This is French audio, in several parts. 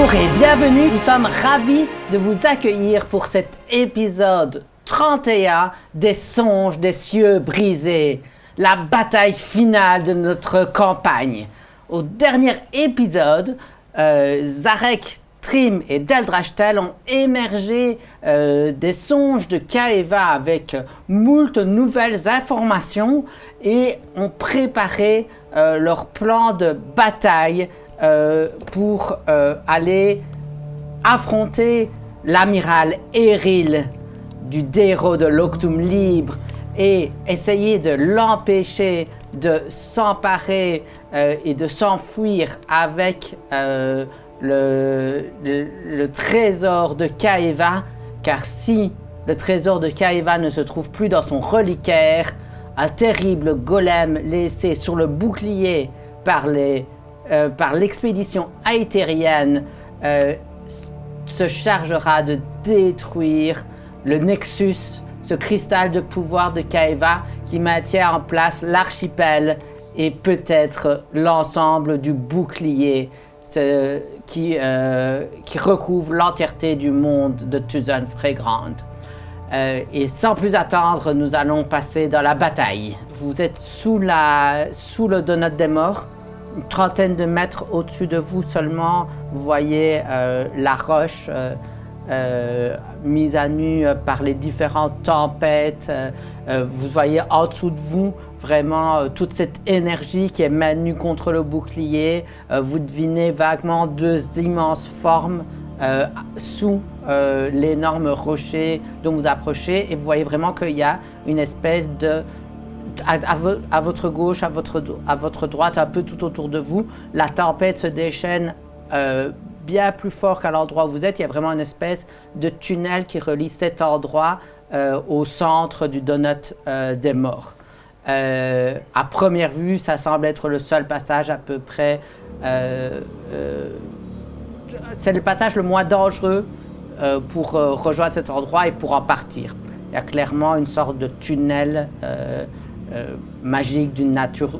Bonjour et bienvenue, nous sommes ravis de vous accueillir pour cet épisode 31 des songes des cieux brisés, la bataille finale de notre campagne. Au dernier épisode, Zarek, Trim et Deldrashtel ont émergé des songes de Kaeva avec moult nouvelles informations et ont préparé leur plan de bataille pour aller affronter l'amiral Eril du Déro de l'Octum Libre et essayer de l'empêcher de s'emparer et de s'enfuir avec le trésor de Kaeva, car si le trésor de Kaeva ne se trouve plus dans son reliquaire, un terrible golem laissé sur le bouclier par l'expédition aéthérienne se chargera de détruire le Nexus, ce cristal de pouvoir de Kaeva qui maintient en place l'archipel et peut-être l'ensemble du bouclier qui recouvre l'entièreté du monde de Tuzan Frégrande. Et sans plus attendre, nous allons passer dans la bataille. Vous êtes sous le Donut des Morts, une trentaine de mètres au-dessus de vous seulement. Vous voyez la roche mise à nu par les différentes tempêtes. Vous voyez en dessous de vous vraiment toute cette énergie qui est maintenue contre le bouclier. Vous devinez vaguement deux immenses formes sous l'énorme rocher dont vous approchez, et vous voyez vraiment qu'il y a une espèce de... À votre gauche, à votre droite, un peu tout autour de vous, la tempête se déchaîne bien plus fort qu'à l'endroit où vous êtes. Il y a vraiment une espèce de tunnel qui relie cet endroit au centre du Donut des Morts. À première vue, ça semble être le seul passage à peu près... c'est le passage le moins dangereux pour rejoindre cet endroit et pour en partir. Il y a clairement une sorte de tunnel magique d'une nature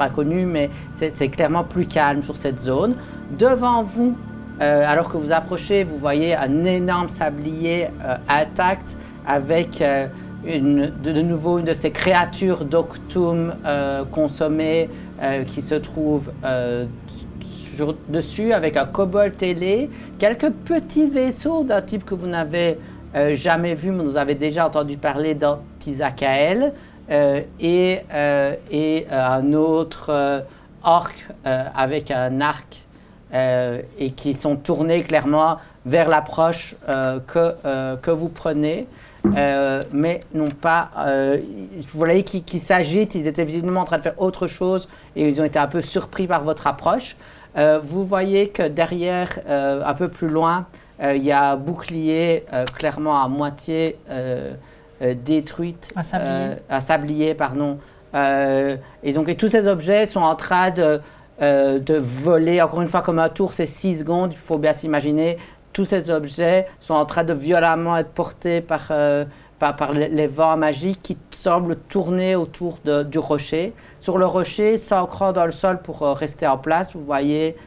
inconnue, mais c'est clairement plus calme sur cette zone. Devant vous, alors que vous approchez, vous voyez un énorme sablier intact avec de nouveau une de ces créatures d'Octum consommées qui se trouve dessus, avec un kobold ailé, quelques petits vaisseaux d'un type que vous n'avez jamais vu, mais vous avez déjà entendu parler dans Tizakael, et un autre orc avec un arc, et qui sont tournés clairement vers l'approche que vous prenez, mais non pas... vous voyez qu'ils s'agitent, ils étaient visiblement en train de faire autre chose, et ils ont été un peu surpris par votre approche. Vous voyez que derrière, un peu plus loin, il y a un bouclier clairement à moitié détruite. Un sablier, pardon. Et tous ces objets sont en train de voler. Encore une fois, comme un tour, c'est 6 secondes. Il faut bien s'imaginer, tous ces objets sont en train de violemment être portés par les vents magiques qui semblent tourner autour du rocher. Sur le rocher, s'ancrant dans le sol pour rester en place, vous voyez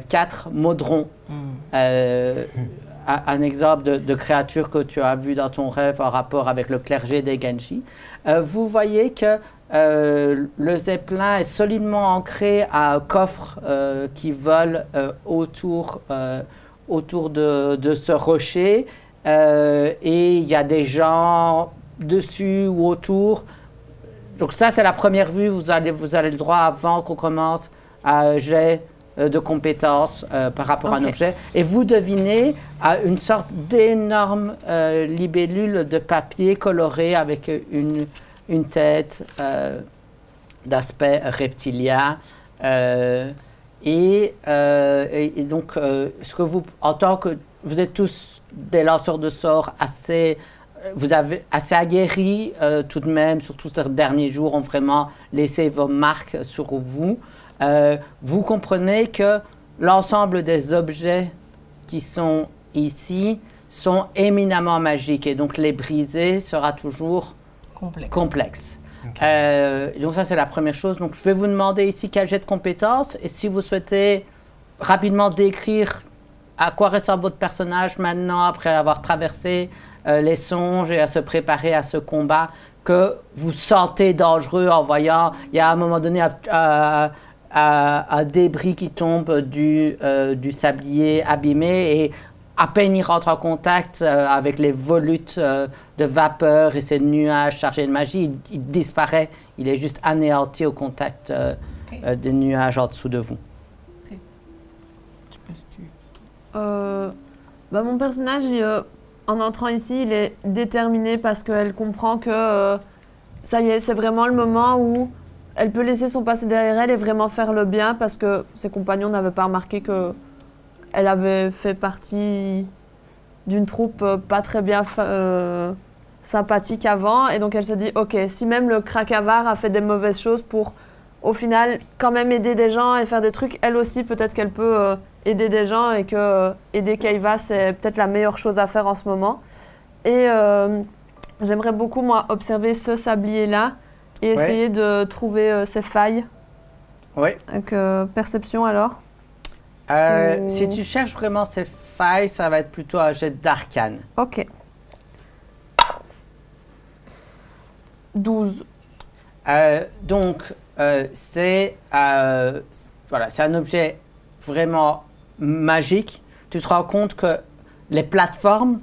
4 modrons. Un exemple de créature que tu as vu dans ton rêve en rapport avec le clergé des Genji. Vous voyez que le zeppelin est solidement ancré à un coffre qui vole autour de ce rocher. Et il y a des gens dessus ou autour. Donc ça, c'est la première vue. Vous avez le droit, avant qu'on commence, à un jet de compétences par rapport à un objet. Et vous devinez une sorte d'énorme libellule de papier coloré avec une tête d'aspect reptilien. Et donc, en tant que... Vous êtes tous des lanceurs de sorts assez aguerris tout de même, surtout ces derniers jours, ont vraiment laissé vos marques sur vous. Vous comprenez que l'ensemble des objets qui sont ici sont éminemment magiques, et donc les briser sera toujours complexe. Okay. Donc ça, c'est la première chose. Donc je vais vous demander ici quel jet de compétences, et si vous souhaitez rapidement décrire à quoi ressemble votre personnage maintenant, après avoir traversé les songes et à se préparer à ce combat, que vous sentez dangereux en voyant, il y a à un moment donné un débris qui tombe du sablier abîmé et à peine il rentre en contact avec les volutes de vapeur et ces nuages chargés de magie, il disparaît, il est juste anéanti au contact des nuages en dessous de vous. Ok. Je sais pas si tu... Mon personnage, en entrant ici, il est déterminé parce qu'elle comprend que ça y est, c'est vraiment le moment où elle peut laisser son passé derrière elle et vraiment faire le bien parce que ses compagnons n'avaient pas remarqué que elle avait fait partie d'une troupe pas très bien sympathique avant. Et donc elle se dit, ok, si même le Krakavar a fait des mauvaises choses pour, au final, quand même aider des gens et faire des trucs, elle aussi, peut-être qu'elle peut aider des gens et que aider Kaiva, c'est peut-être la meilleure chose à faire en ce moment. Et j'aimerais beaucoup, moi, observer ce sablier-là et essayer de trouver ses failles. Oui. Avec perception, alors. Si tu cherches vraiment ces failles, ça va être plutôt un jet d'arcane. Ok. 12. C'est un objet vraiment magique. Tu te rends compte que les plateformes,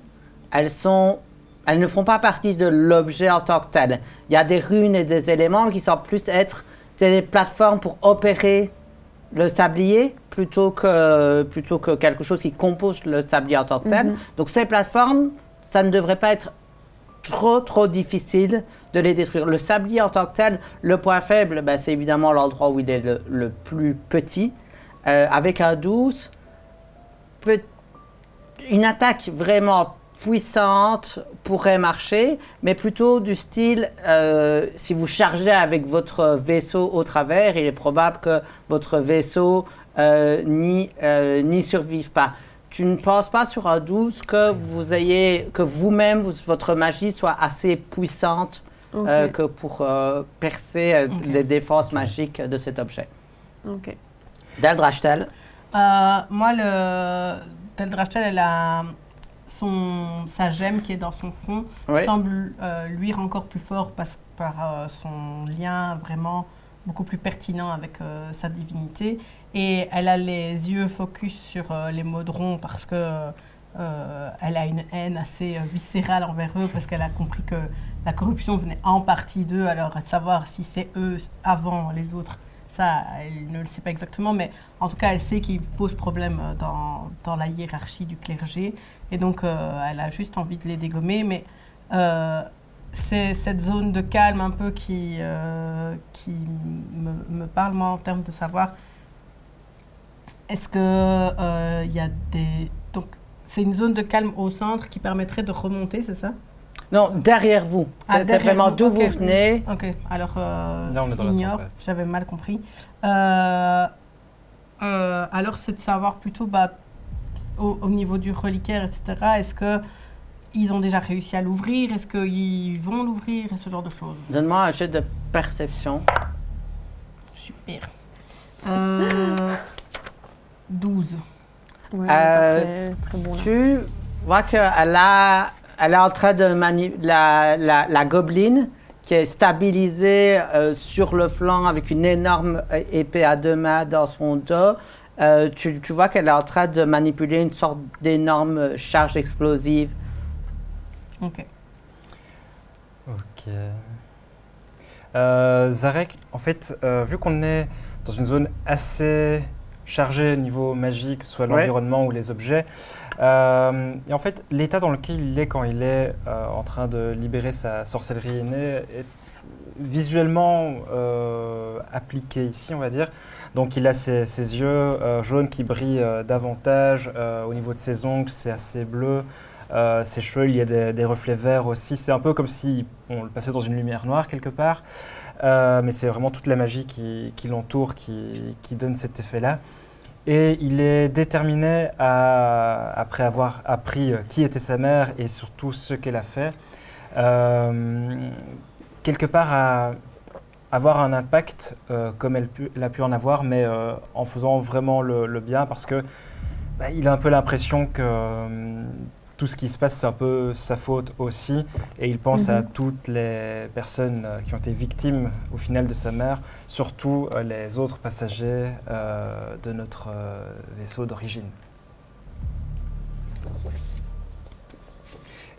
elles ne font pas partie de l'objet en tant que tel. Il y a des runes et des éléments qui semblent plus être des plateformes pour opérer le sablier plutôt que quelque chose qui compose le sablier en tant que tel. Donc ces plateformes, ça ne devrait pas être trop difficile de les détruire. Le sablier en tant que tel, le point faible, c'est évidemment l'endroit où il est le plus petit. Avec un 12, une attaque vraiment puissante pourrait marcher, mais plutôt du style, si vous chargez avec votre vaisseau au travers, il est probable que votre vaisseau n'y survive pas. Tu ne penses pas sur un 12 que vous-même, votre magie soit assez puissante que pour percer les défenses magiques de cet objet. Ok. Deldrashtel. Moi, Deldrashtel, elle a sa gemme qui est dans son front, semble luire encore plus fort par son lien vraiment beaucoup plus pertinent avec sa divinité. Et elle a les yeux focus sur les Modrons parce que elle a une haine assez viscérale envers eux parce qu'elle a compris que la corruption venait en partie d'eux. Alors, à savoir si c'est eux avant les autres, ça, elle ne le sait pas exactement, mais en tout cas, elle sait qu'ils posent problème dans la hiérarchie du clergé. Et donc, elle a juste envie de les dégommer. Mais c'est cette zone de calme un peu qui me parle, moi, en termes de savoir... Est-ce que y a des... Donc, c'est une zone de calme au centre qui permettrait de remonter, c'est ça? Non, derrière vous. C'est vraiment d'où vous venez. Ok, alors Là, on est dans ignore, la tempête. j'avais mal compris. Alors, c'est de savoir plutôt au niveau du reliquaire, etc. Est-ce qu'ils ont déjà réussi à l'ouvrir? Est-ce qu'ils vont l'ouvrir? Et ce genre de choses. Donne-moi un jet de perception. Super. 12. Ouais, pas très bon, là. Tu vois qu'elle est en train de la gobeline qui est stabilisée sur le flanc avec une énorme épée à 2 mains dans son dos. Tu vois qu'elle est en train de manipuler une sorte d'énorme charge explosive. Ok. Ok. Zarek, en fait, vu qu'on est dans une zone assez chargée au niveau magique, que ce soit l'environnement ou les objets, et en fait, l'état dans lequel il est quand il est en train de libérer sa sorcellerie innée est visuellement appliqué ici, on va dire. Donc il a ses yeux jaunes qui brillent davantage, au niveau de ses ongles, c'est assez bleu. Ses cheveux, il y a des reflets verts aussi. C'est un peu comme si on le passait dans une lumière noire quelque part. Mais c'est vraiment toute la magie qui l'entoure qui donne cet effet-là. Et il est déterminé, après avoir appris qui était sa mère et surtout ce qu'elle a fait, quelque part avoir un impact comme elle a pu en avoir, mais en faisant vraiment le bien, parce que il a un peu l'impression que tout ce qui se passe, c'est un peu sa faute aussi, et il pense à toutes les personnes qui ont été victimes au final de sa mère, surtout les autres passagers de notre vaisseau d'origine.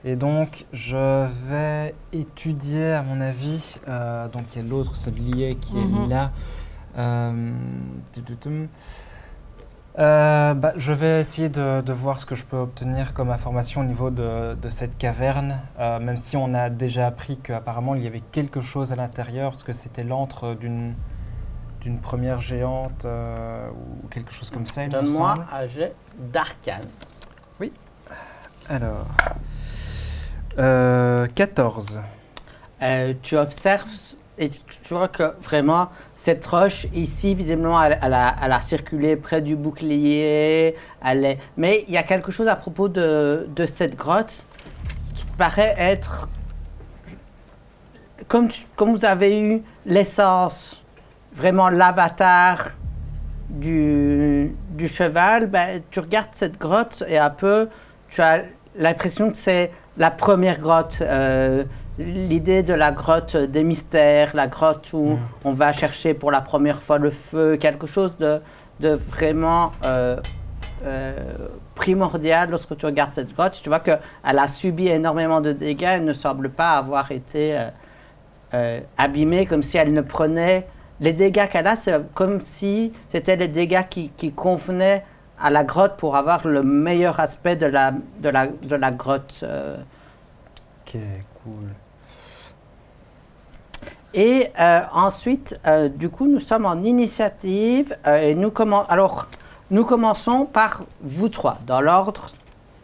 Et donc, je vais étudier, à mon avis, donc il y a l'autre sablier qui est là. Je vais essayer de voir ce que je peux obtenir comme information au niveau de cette caverne, même si on a déjà appris qu'apparemment il y avait quelque chose à l'intérieur, parce que c'était l'antre d'une première géante ou quelque chose comme ça. Donne-moi un jet d'arcane. Oui. Alors, 14. Tu observes et tu vois que vraiment, cette roche ici, visiblement, elle a circulé près du bouclier. Mais il y a quelque chose à propos de cette grotte qui te paraît être... Comme vous avez eu l'essence, vraiment l'avatar du cheval, tu regardes cette grotte et un peu, tu as l'impression que c'est la première grotte. L'idée de la grotte des mystères, la grotte où on va chercher pour la première fois le feu, quelque chose de vraiment primordial lorsque tu regardes cette grotte. Tu vois qu'elle a subi énormément de dégâts, elle ne semble pas avoir été abîmée, comme si elle ne prenait... Les dégâts qu'elle a, c'est comme si c'était les dégâts qui convenaient à la grotte pour avoir le meilleur aspect de la grotte. Ok, cool. Et ensuite, du coup, nous sommes en initiative et nous commençons par vous trois, dans l'ordre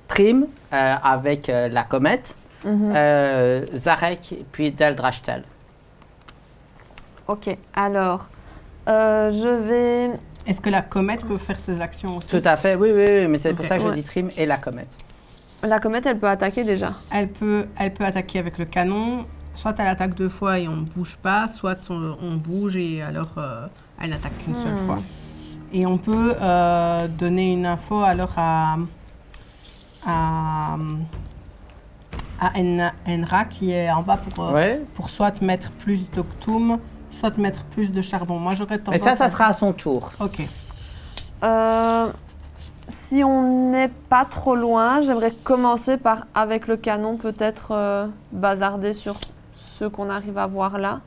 Trim avec la comète, Zarek puis Deldrashtel. Ok, alors, je vais... Est-ce que la comète peut faire ses actions aussi? Tout à fait, oui, mais c'est pour ça que je dis Trim et la comète. La comète, elle peut attaquer déjà. Elle peut attaquer avec le canon. Soit elle attaque 2 fois et on ne bouge pas, soit on bouge et alors elle n'attaque qu'une seule fois. Et on peut donner une info alors à Enra qui est en bas pour soit mettre plus d'octum, soit mettre plus de charbon. Moi j'aurais tendance Et ça sera à son tour. Ok. Si on n'est pas trop loin, j'aimerais commencer par, avec le canon, peut-être bazarder sur ceux qu'on arrive à voir là.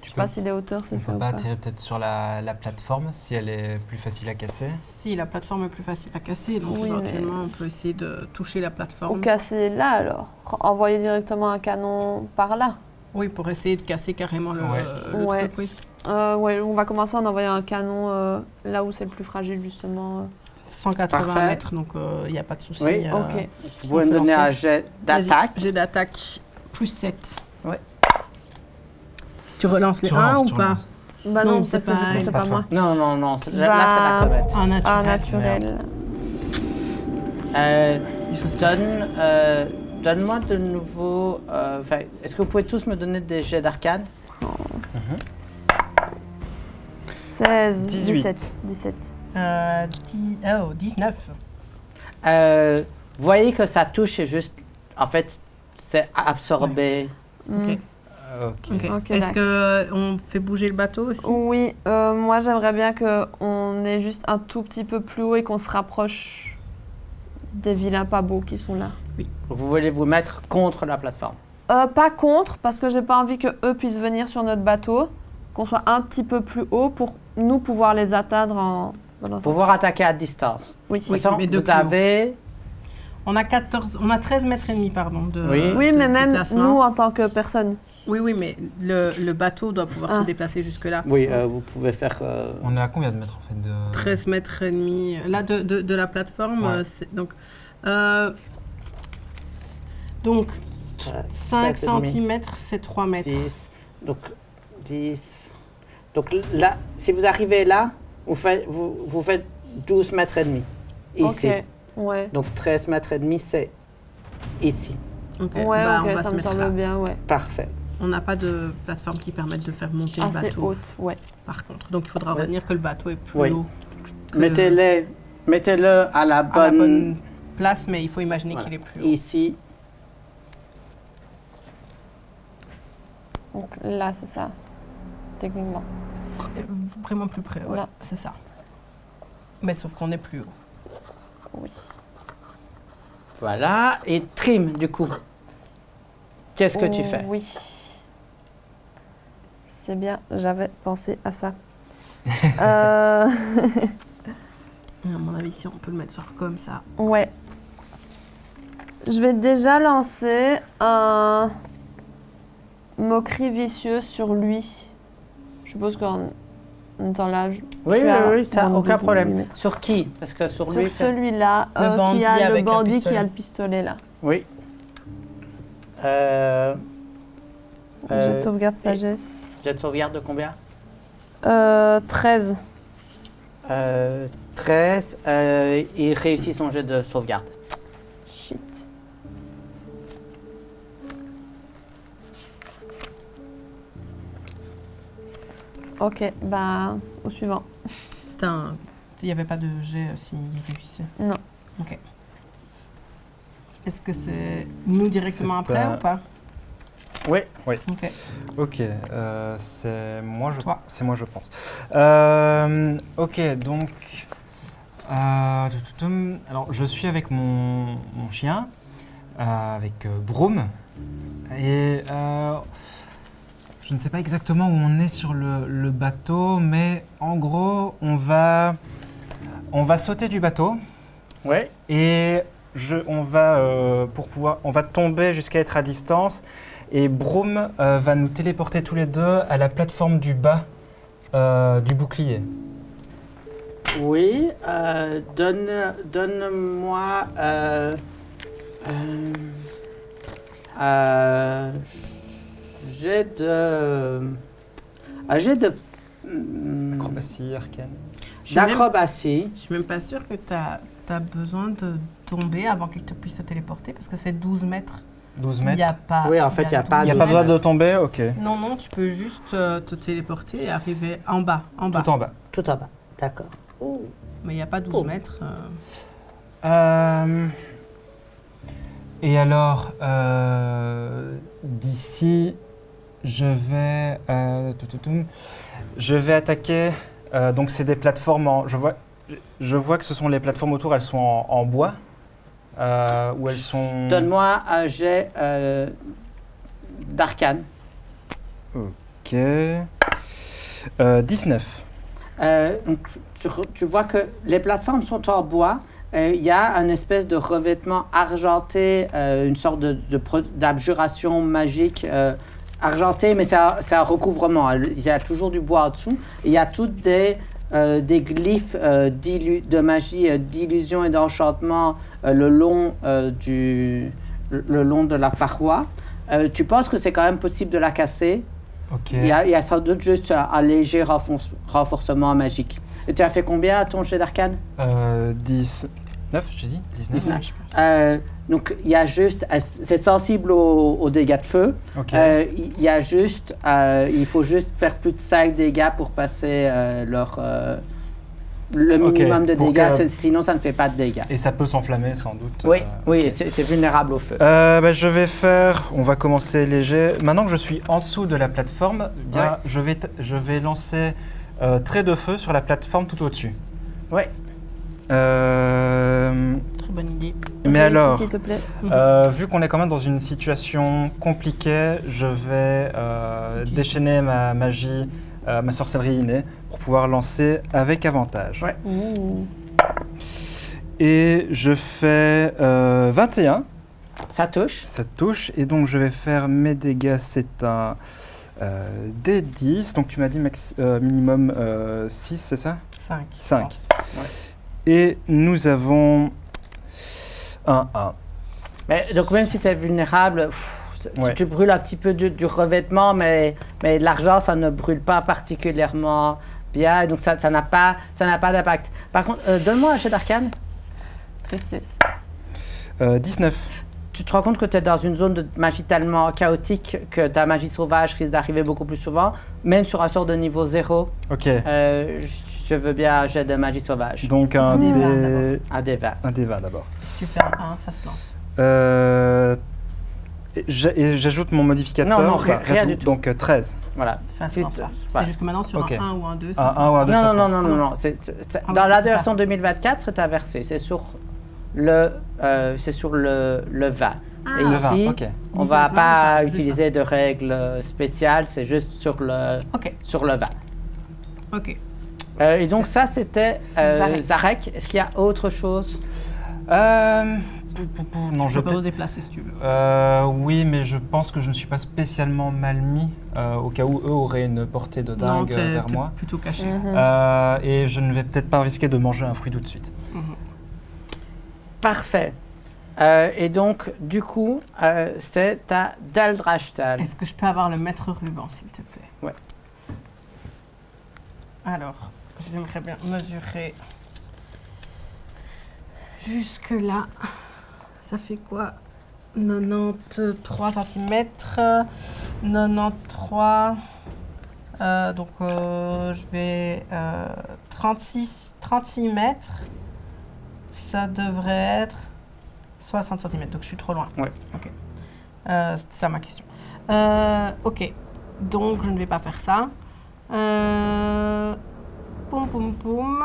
Je sais pas si les hauteurs, c'est ça On ou peut pas pas. atterrir peut-être sur la plateforme, si elle est plus facile à casser. Si, la plateforme est plus facile à casser, donc Oui, éventuellement on peut essayer de toucher la Ou plateforme. casser là alors. Envoyer directement un canon par là. Oui, pour essayer de casser carrément le Ouais. truc, oui. Ouais, on va commencer en envoyant un canon là où c'est le plus fragile justement. 180 Parfait. mètres, donc il n'y a pas de souci. Oui. Ok. Vous pouvez me donner un jet d'attaque. J'ai d'attaque plus 7. Ouais. Tu relances les 1 ou pas? Bah Non, non, c'est parce que du pas coup, elle. c'est Pas pas toi. moi. Non, là c'est la Bah, comète. En naturel. Un naturel. Donne-moi de nouveau... est-ce que vous pouvez tous me donner des jets d'arcane? 16, 18. 17. 19. Vous voyez que ça touche, c'est juste... En fait, c'est absorbé. Ok. Ok. Ok, Est-ce qu'on fait bouger le bateau aussi? Oui, moi j'aimerais bien qu'on ait juste un tout petit peu plus haut et qu'on se rapproche des vilains pas beaux qui sont là. Vous voulez vous mettre contre la plateforme. Pas contre, parce que j'ai pas envie que eux puissent venir sur notre bateau, qu'on soit un petit peu plus haut pour nous pouvoir les atteindre en... Pouvoir attaquer à distance. Oui, De toute façon, mais de vous plus haut. avez... On a 13 mètres et demi, pardon, de Oui, mais de même déplacement. nous en tant que personne. Oui, mais le bateau doit pouvoir se déplacer jusque-là. Oui, vous pouvez faire... On est à combien de mètres en fait de... 13 mètres et demi. Là, de la plateforme, Ouais. c'est donc 5 cm, c'est 3 mètres. 10. Donc, 10. Donc là, si vous arrivez là, vous faites 12 mètres et demi. Ici. Ok, ouais. Donc 13 mètres et demi, c'est ici. Ok, Ouais, bah, on ok, va ça se me mettre semble là. bien, ouais. Parfait. On n'a pas de plateforme qui permette de faire monter le Assez bateau, haute, ouais. par contre. Donc il faudra Ouais. retenir que le bateau est plus Oui. haut. que- Mettez-le à la à la bonne, bonne place, mais il faut imaginer voilà. qu'il est plus haut. Ici. Donc là, c'est ça, techniquement. Vraiment plus près, ouais. Là. C'est ça. Mais sauf qu'on est plus haut. Oui. Voilà. Et trim, du coup. Qu'est-ce que tu fais? Oui. C'est bien, j'avais pensé à ça. À mon avis, si on peut le mettre genre comme ça. Ouais. Je vais déjà lancer un moquerie vicieuse sur lui. Je suppose qu'en étant là, je Oui, suis à oui, ça, moins de aucun 12 problème. millimètres. Sur qui? Parce que sur Sur lui... celui-là, Le bandit qui a le avec un bandit qui pistolet. a le pistolet là. Oui. Jet de sauvegarde sagesse. Jet de sauvegarde de combien? 13. 13. Il réussit son jet de sauvegarde. Shit. Ok, bah au suivant. C'était un. Il n'y avait pas de jet s'il réussissait. Non. Ok. Est-ce que c'est nous directement C'est après un- ou pas? Oui. Ok. Ok, c'est moi, Toi. c'est moi, je pense. Ok, donc, alors je suis avec mon chien, avec Broom, et je ne sais pas exactement où on est sur le bateau, mais en gros, on va sauter du bateau Oui. et on va tomber jusqu'à être à distance. Et Broom va nous téléporter tous les deux à la plateforme du bas du bouclier. Oui. Donne-moi... J'ai de... J'ai de... Acrobatie, arcane. D'acrobatie. Je suis même pas sûre que tu as besoin de tomber avant qu'il te puisse te téléporter parce que c'est 12 mètres. 12 Il mètres. n'y a pas. Oui, en fait, il y a pas Il n'y a 12 pas besoin mètres. de tomber, ok. Non, non, tu peux juste te téléporter et arriver en bas. Tout en bas. Tout en bas. D'accord. Mais il n'y a pas 12 Oh. mètres. Et alors, d'ici, je vais attaquer. Donc, c'est des plateformes je vois que ce sont les plateformes autour, elles sont en bois. Ou elles sont. Donne-moi un jet d'arcane. Ok. 19. Donc, tu vois que les plateformes sont en bois. Il y a un espèce de revêtement argenté, une sorte d'abjuration magique argentée, mais c'est un recouvrement. Il y a toujours du bois en dessous. Il y a toutes des glyphes de magie, d'illusion et d'enchantement le long de la paroi. Tu penses que c'est quand même possible de la casser? Ok. Il y a sans doute juste un léger renforcement magique. Et tu as fait combien à ton jet d'arcane? 19, j'ai dit 19. 19. Donc, il y a juste... c'est sensible aux dégâts de feu. Ok. Il y a juste... il faut juste faire plus de 5 dégâts pour passer le minimum de pour dégâts. que- Sinon, ça ne fait pas de dégâts. Et ça peut s'enflammer sans doute. Oui, oui, ok. c'est vulnérable au feu. Je vais faire. On va commencer léger. Maintenant que je suis en dessous de la plateforme, bien, je vais lancer trait de feu sur la plateforme tout au-dessus. Oui. Très bonne idée. Mais Réussis, alors, s'il te plaît. vu qu'on est quand même dans une situation compliquée, je vais déchaîner ma magie, ma sorcellerie innée, pour pouvoir lancer avec avantage. Ouais. Ouh. Et je fais 21. Ça touche. Ça touche. Et donc, je vais faire mes dégâts. C'est un D10. Donc, tu m'as dit minimum 6, c'est ça? 5. 5. Et nous avons un 1. Mais, donc, même si c'est vulnérable, Ouais. tu brûles un petit peu du revêtement, mais l'argent, ça ne brûle pas particulièrement bien. Et donc, ça n'a pas d'impact. Par contre, donne-moi un jet d'arcane. Tristesse. 19. tu te rends compte que tu es dans une zone de magie tellement chaotique que ta magie sauvage risque d'arriver beaucoup plus souvent, même sur un sort de niveau 0. Ok. Je veux bien un jet de magie sauvage. Donc un Des vingt des... Un des 20. Un des 20 d'abord. Tu fais un 1, ça se lance. Et j'ajoute mon modificateur. Non, rien du tout. Donc 13. Voilà. Ça se lance pas. C'est Ouais. juste que maintenant, sur Ok. un 1 ou un 2, Un ça se 1 ou un lance 2, pas. ça se lance. Non. Ah, Dans oui, la c'est ça. version 2024, c'est inversé. C'est sur le 20. Ah. Et Le 20, ici, ok. on ne va 19, pas 20, utiliser de règles spéciales, c'est juste sur le Ok, 20. ok. Et donc ça, c'était Zarek. Zarek. Est-ce qu'il y a autre chose? Non, Je je peux vais te déplacer si tu veux. oui, mais je pense que je ne suis pas spécialement mal mis au cas où eux auraient une portée de Non, dingue vers moi. plutôt caché. Et je ne vais peut-être pas risquer de manger un fruit tout de suite. Parfait. Et donc, du coup, c'est à Daldrashtal. Est-ce que je peux avoir le maître ruban, s'il te plaît? Ouais. Alors, j'aimerais bien mesurer jusque là. Ça fait quoi? 93 cm. 93. Donc, je vais 36 mètres. Ça devrait être 60 cm. Donc, je suis trop loin. Ouais. Ok. C'était ça ma question. Ok. Donc, je ne vais pas faire ça. Poum, poum, poum.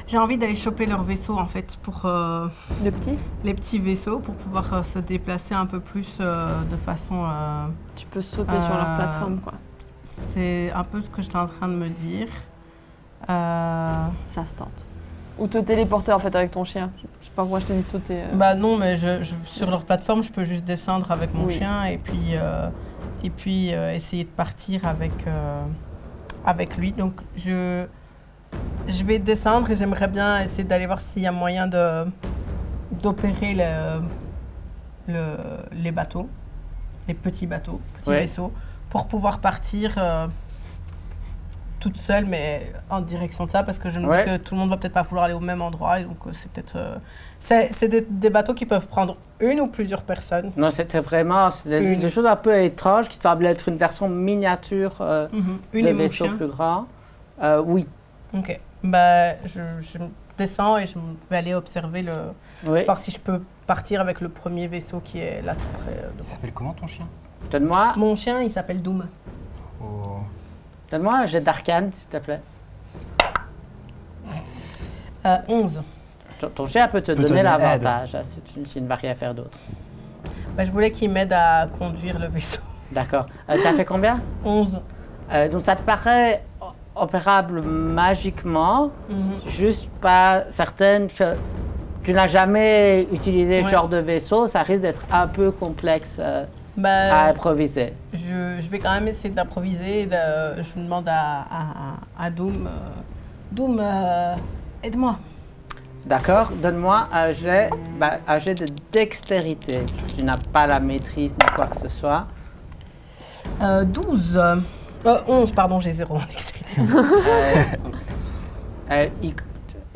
J'ai envie d'aller choper leur vaisseau, en fait, pour Le petit, les petits vaisseaux, pour pouvoir se déplacer un peu plus de façon... tu peux sauter sur leur plateforme, quoi. c'est un peu ce que j'étais en train de me dire. Ça se tente. Ou te téléporter, en fait, avec ton chien. Je sais pas pourquoi je t'ai dit sauter. Bah non, mais sur leur plateforme, je peux juste descendre avec mon Oui. chien et puis essayer de partir avec lui. Donc je vais descendre et j'aimerais bien essayer d'aller voir s'il y a moyen d'opérer les bateaux, les petits bateaux, petits Ouais. vaisseaux, pour pouvoir partir toute seule, mais en direction de ça, parce que je me Ouais. dis que tout le monde va peut-être pas vouloir aller au même endroit, et donc c'est peut-être... c'est des bateaux qui peuvent prendre une ou plusieurs personnes. Non, c'était vraiment des choses un peu étranges qui semblent être une version miniature Une de et mon vaisseaux chien. plus grands. Oui. Ok. Bah, je descends et je vais aller observer Oui. voir si je peux partir avec le premier vaisseau qui est là tout près de Il moi. s'appelle comment ton chien? Donne-moi Mon chien, il s'appelle Doom. Oh. un jet d'arcane, s'il te plaît. 11. Ton chien peut te Peut te donner donner l'avantage hein, si tu ne vas rien faire d'autre. Bah, je voulais qu'il m'aide à conduire le vaisseau. D'accord. T'as fait combien? 11. Donc ça te paraît opérable magiquement, Mhm. juste pas certaine que tu n'as jamais utilisé ce Ouais. genre de vaisseau, ça risque d'être un peu complexe à Bah, improviser. je vais quand même essayer d'improviser. Je demande à Doom. Doom, aide-moi. D'accord, donne-moi un jet de dextérité. Tu n'as pas la maîtrise ni quoi que ce soit. 12. 11, pardon, j'ai 0 en dextérité.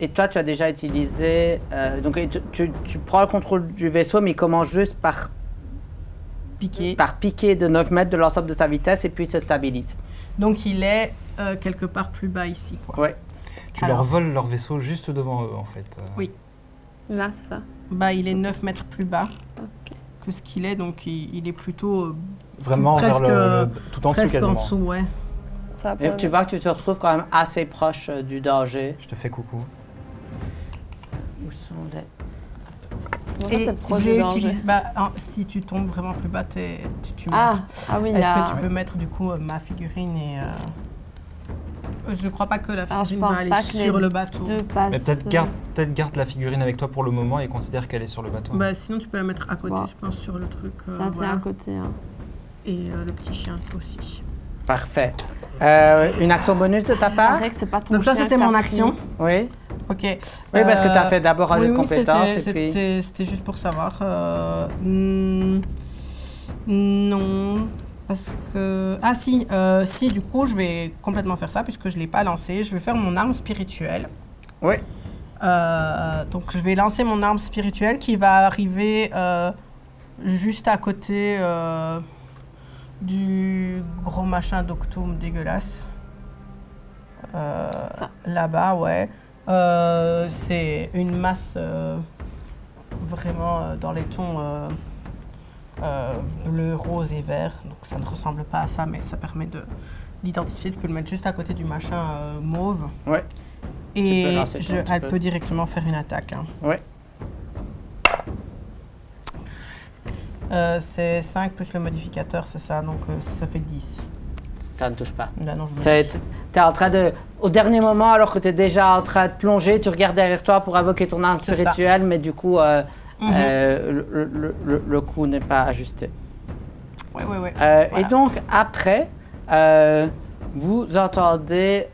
Et toi, tu as déjà utilisé... donc tu prends le contrôle du vaisseau, mais il commence juste par piquer de 9 mètres de l'ensemble de sa vitesse et puis il se stabilise. Donc il est quelque part plus bas ici, quoi. Ouais. Tu Alors. leur voles leur vaisseau juste devant eux, en fait. Oui. Là, c'est ça. Bah, il est 9 mètres plus bas Ok. que ce qu'il est, donc il est plutôt Vraiment Presque- vers tout en dessous presque en quasiment. dessous, ouais. Ça va Et pas tu vois que tu te retrouves quand même assez proche du danger. Je te fais coucou. Où sont les... Comment ça, Et t'es proche j'ai du danger utilisé... Bah, si tu tombes vraiment plus bas, tu Ah, meurs. ah oui, il y Est-ce a... que tu peux mettre du coup ma figurine et... Je crois pas que la Alors, je figurine pense va aller pas que les sur le bateau. deux passes... Mais peut-être garde la figurine avec toi pour le moment et considère qu'elle est sur le bateau. Bah, sinon tu peux la mettre à côté, Bon. je pense, sur le truc. Ça tient voilà. à côté. Hein. Et le petit chien aussi. Parfait. Une action bonus de ta C'est part? vrai que c'est pas ton Donc ça, chien c'était que t'as mon pris. action. Oui. Ok. Oui, parce que tu as fait d'abord un jeu de compétences et puis... C'était juste pour savoir. Non, parce que... Ah si, si, du coup, je vais complètement faire ça puisque je ne l'ai pas lancé. Je vais faire mon arme spirituelle. Oui. Donc je vais lancer mon arme spirituelle qui va arriver juste à côté du gros machin d'Octum dégueulasse. Là-bas, ouais. C'est une masse vraiment dans les tons bleu, rose et vert. Donc ça ne ressemble pas à ça, mais ça permet de l'identifier. Tu peux le mettre juste à côté du machin mauve. Ouais. Et lancer ton petit elle peu. peut directement faire une attaque. Hein. Ouais. C'est 5 plus le modificateur, c'est ça. Donc ça fait 10. Ça ne touche pas. Là, non, je me touche. T'es en train de... Au dernier moment, alors que t'es déjà en train de plonger, tu regardes derrière toi pour invoquer ton arme C'est ça. spirituelle, mais du coup, le coup n'est pas ajusté. Ouais. Et donc, après, vous entendez,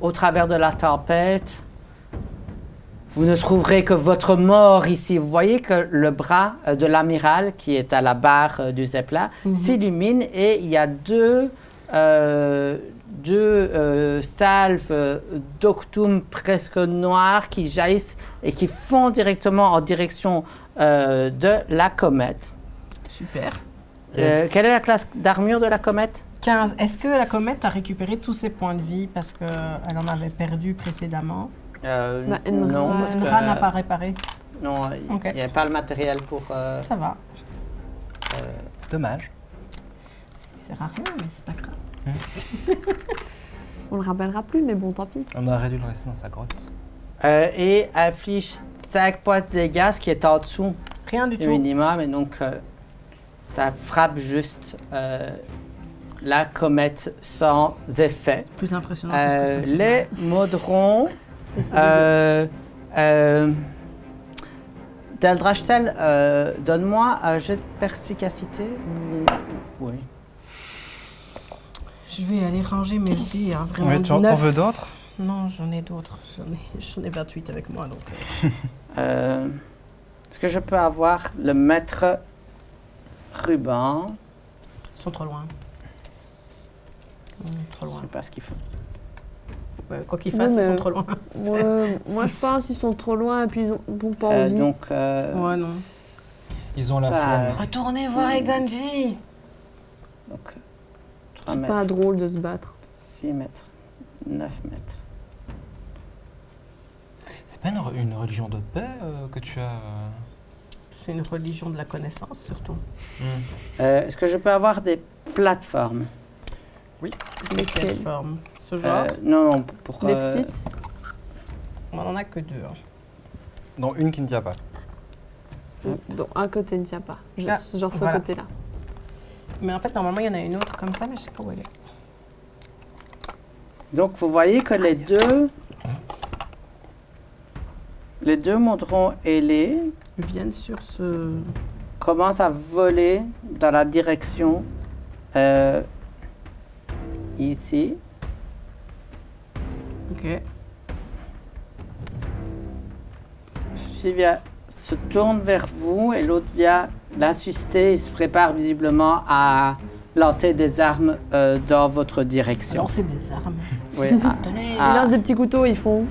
au travers de la tempête, vous ne trouverez que votre mort ici. Vous voyez que le bras de l'amiral, qui est à la barre du Zeppelin, s'illumine et il y a deux salves d'Octum presque noires qui jaillissent et qui foncent directement en direction de la comète. Super. Quelle est la classe d'armure de la comète? 15. Est-ce que la comète a récupéré tous ses points de vie parce qu'elle en avait perdu précédemment? Non, parce Enra n'a que pas réparé. non, il Ok. n'y a pas le matériel pour. Ça va. C'est dommage. Il sert à rien, mais c'est pas grave. On le rappellera plus, mais bon, tant pis. On aurait dû le rester dans sa grotte. Et affiche 5 points de dégâts, ce qui est en dessous Rien du du tout. minimum, et donc ça frappe juste la comète sans effet. Plus impressionnant parce que ça me fait Les mal. Modrons. Deldrachtel, donne-moi un jet de perspicacité. Oui. Je vais aller ranger mes dés, hein, vraiment. Ouais, t'en 9. veux d'autres? Non, j'en ai d'autres. J'en ai 28 avec moi, donc... Est-ce que je peux avoir le maître ruban? Ils sont trop loin. Trop Je loin. sais pas ce qu'ils font. Quoi qu'ils Oui, fassent, ils mais- sont trop loin. Moi, je pense qu'ils sont trop loin et puis ils n'ont pas envie. Donc, Ouais, non. Ils ont la ça- flamme. Retournez voir Eganji. donc 3 C'est mètres, pas drôle de se battre. 6 mètres, 9 mètres. C'est pas une religion de paix que tu as C'est une religion de la connaissance, surtout. Est-ce que je peux avoir des plateformes? Lesquels? Quelle forme? Ce genre? Non, non, pour... Les petites. On en a que 2. Hein. Dont une qui ne tient pas. Donc, un côté ne tient pas. Ah, Genre ce voilà. côté-là. Mais en fait, normalement, il y en a une autre comme ça, mais je sais pas où elle est. Donc, vous voyez que les deux Modrons ailés Ils viennent sur ce... commencent à voler dans la direction ici. Ok. Celui se tourne vers vous et l'autre vient l'assister. Il se prépare visiblement à lancer des armes dans votre direction. Lancer des armes. Oui, Tenez. Ils lancent des petits couteaux, ils font.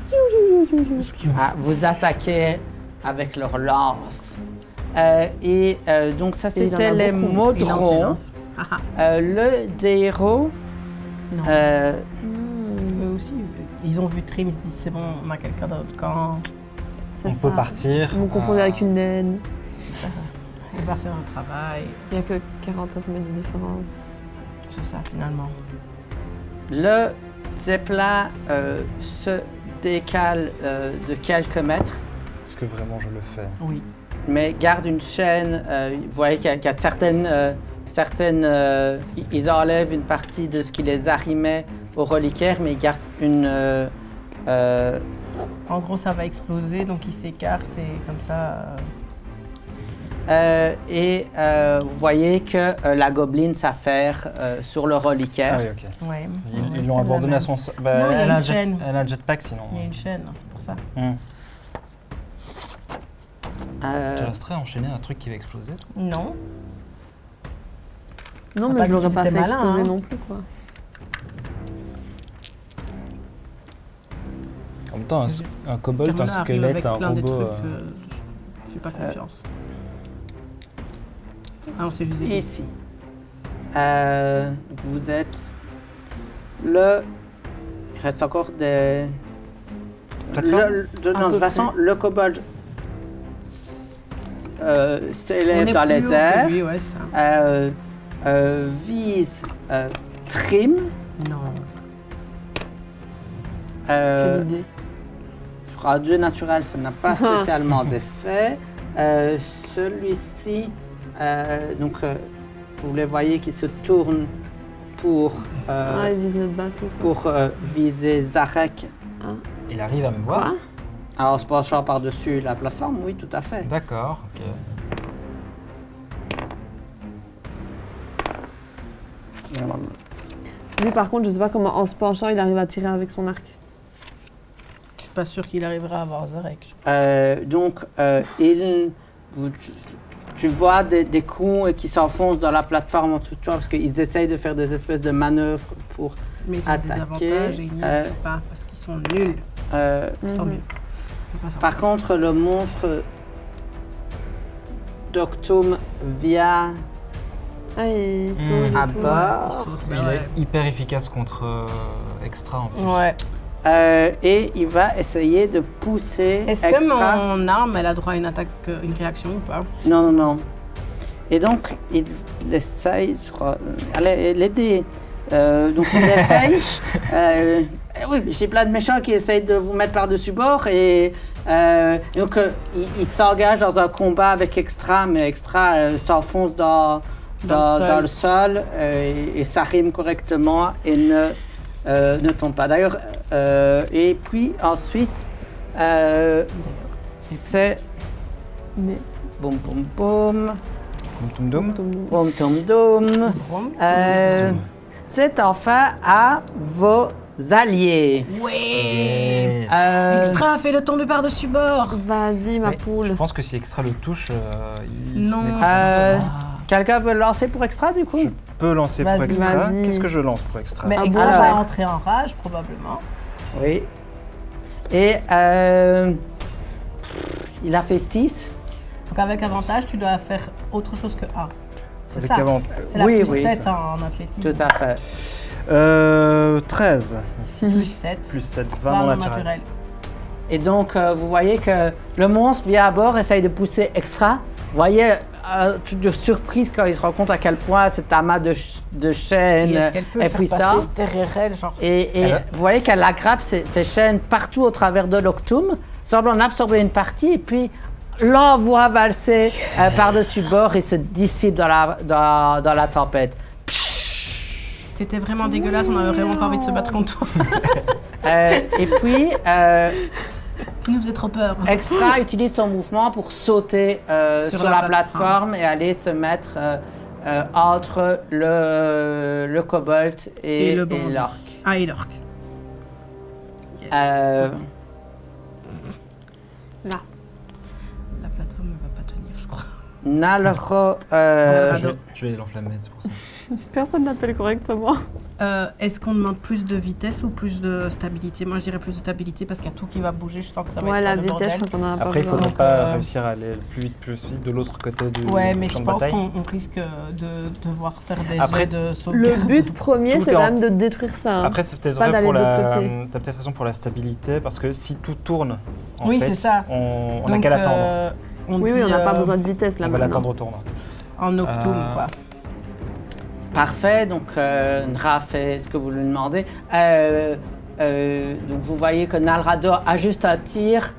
vous attaquez avec leur lance. Donc ça, Et il en a c'était les beaucoup. Ils lancent des Modrons. lances. Ah, ah. Le héros. Non. Eux aussi, ils ont vu Trim, ils se disent c'est bon, on a quelqu'un dans notre camp. C'est On ça. peut partir. Ils m'ont confondu avec une naine. Il va faire un travail. Il n'y a que 45 mètres de différence. C'est ça, finalement. Le Zeppelin se décale de quelques mètres, Est-ce que vraiment je le fais? Oui. mais garde une chaîne. Vous voyez qu'il y a certaines ils enlèvent une partie de ce qui les arrimait au reliquaire, mais ils gardent une... En gros, ça va exploser, donc ils s'écartent et comme ça... vous voyez que la gobeline s'affaire sur le reliquaire. Ah oui, ok. Ouais. Ils l'ont abandonné à son sol. Bah, Non, il y a elle, une a chaîne. elle a un jetpack sinon. Il y a une chaîne, hein, c'est pour ça. Tu resterais enchaîné à un truc qui va exploser? Non. Non, On a mais pas je dit l'aurais que pas fait c'était malin, exploser hein. non plus, quoi. En même temps, un kobold, un squelette, un robot... Je fais pas confiance. Ah, on s'est juste Et ici. Vous êtes le... Il reste encore des... Plateforme? Non, de toute façon, le kobold s'élève dans les airs, lui, ouais, ça. vise Trim. Non. Quelle idée. Je crois Dieu naturel, ça n'a pas spécialement d'effet. Celui-ci, vous les voyez qui se tourne pour, il vise notre bateau. pour viser Zarek. Il arrive à me voir? Quoi? Alors, se penchant par-dessus la plateforme, oui, tout à fait. D'accord, ok. Lui, par contre, je sais pas comment, en se penchant, il arrive à tirer avec son arc. Je suis pas sûre qu'il arrivera à avoir Zarek. Tu vois des coups qui s'enfoncent dans la plateforme en dessous de toi parce qu'ils essayent de faire des espèces de manœuvres pour Mais ils ont des attaquer. avantages et ils n'y arrivent pas parce qu'ils sont nuls. Tant mieux. Par contre, le monstre d'Octum vient Ah, il saute à et tout. bord Il est hyper efficace contre Extra en plus. Ouais. et il va essayer de pousser Est-ce que Extra. mon arme, elle a droit à une attaque, une réaction ou pas? Non. Et donc, il essaye, je crois, allez, l'aider. Donc, il essaye. Oui, j'ai plein de méchants qui essayent de vous mettre par-dessus bord et il s'engage dans un combat avec Extra, mais Extra s'enfonce dans le sol et ça rime correctement et ne tombe pas. D'ailleurs, et puis ensuite, c'est Mais... boum boum boum. Tum tum Boum, toum, doum. C'est enfin à vos alliés. Ouais. Yes. Extra, fais-le tomber par-dessus bord. Vas-y, ma Mais poule. je pense que si Extra le touche, il Non. se nécrose. Quelqu'un veut lancer pour Extra du coup? Je peux lancer pour Vas-y, Extra. vas-y. Qu'est-ce que je lance pour Extra? Mais Ah Extra bon, va alors. entrer en rage, probablement. Oui. Et il a fait 6. Donc avec avantage, tu dois faire autre chose que 1. C'est Avec ça. avant. C'est la Oui, plus oui. 7 en athlétisme. Tout à fait. 13 ici. Plus 7. Plus 7, 20 20 en naturel. Et donc, vous voyez que le monstre vient à bord, essaye de pousser Extra. Vous voyez, toute de surprise quand il se rend compte à quel point cet amas de chaînes Et est-ce qu'elle peut est faire puissant. passer derrière elle, genre... Et vous voyez qu'elle aggrave ses chaînes partout au travers de l'Octum, semble en absorber une partie, et puis l'envoie valser par-dessus bord et se dissipe dans la tempête. C'était vraiment dégueulasse, on avait vraiment pas envie de se battre contre toi. Et puis, Tu nous faisais trop peur. Extra utilise son mouvement pour sauter sur la plateforme et aller se mettre entre le kobold et bandit. l'orc. Ah, et l'orc. Yes. Là. La plateforme ne va pas tenir, je crois. Nalro. Je vais l'enflammer, c'est pour ça. Personne l'appelle correctement. Est-ce qu'on demande plus de vitesse ou plus de stabilité? Moi, je dirais plus de stabilité parce qu'il y a tout qui va bouger. Je sens que ça va Ouais, être la le vitesse, bordel. je crois qu'on en a pas Après, il besoin. faudrait Donc, pas réussir à aller le plus vite de l'autre côté du Ouais, mais champ je de pense bataille. qu'on risque de devoir faire des Après, jets de Le sauvegarde. but premier, Tout c'est est quand en- même de détruire ça. hein. Après, c'est peut-être pas vrai d'aller pour de l'autre la. côté. T'as peut-être raison pour la stabilité, parce que si tout tourne, en Oui, fait, c'est ça. on n'a Donc, qu'à l'attendre. On Oui, dit, on n'a pas besoin de vitesse là On va maintenant. l'attendre au tournant. En Octum, quoi. Parfait, donc Ndra fait ce que vous lui demandez. Donc vous voyez que Nalrador ajuste un tir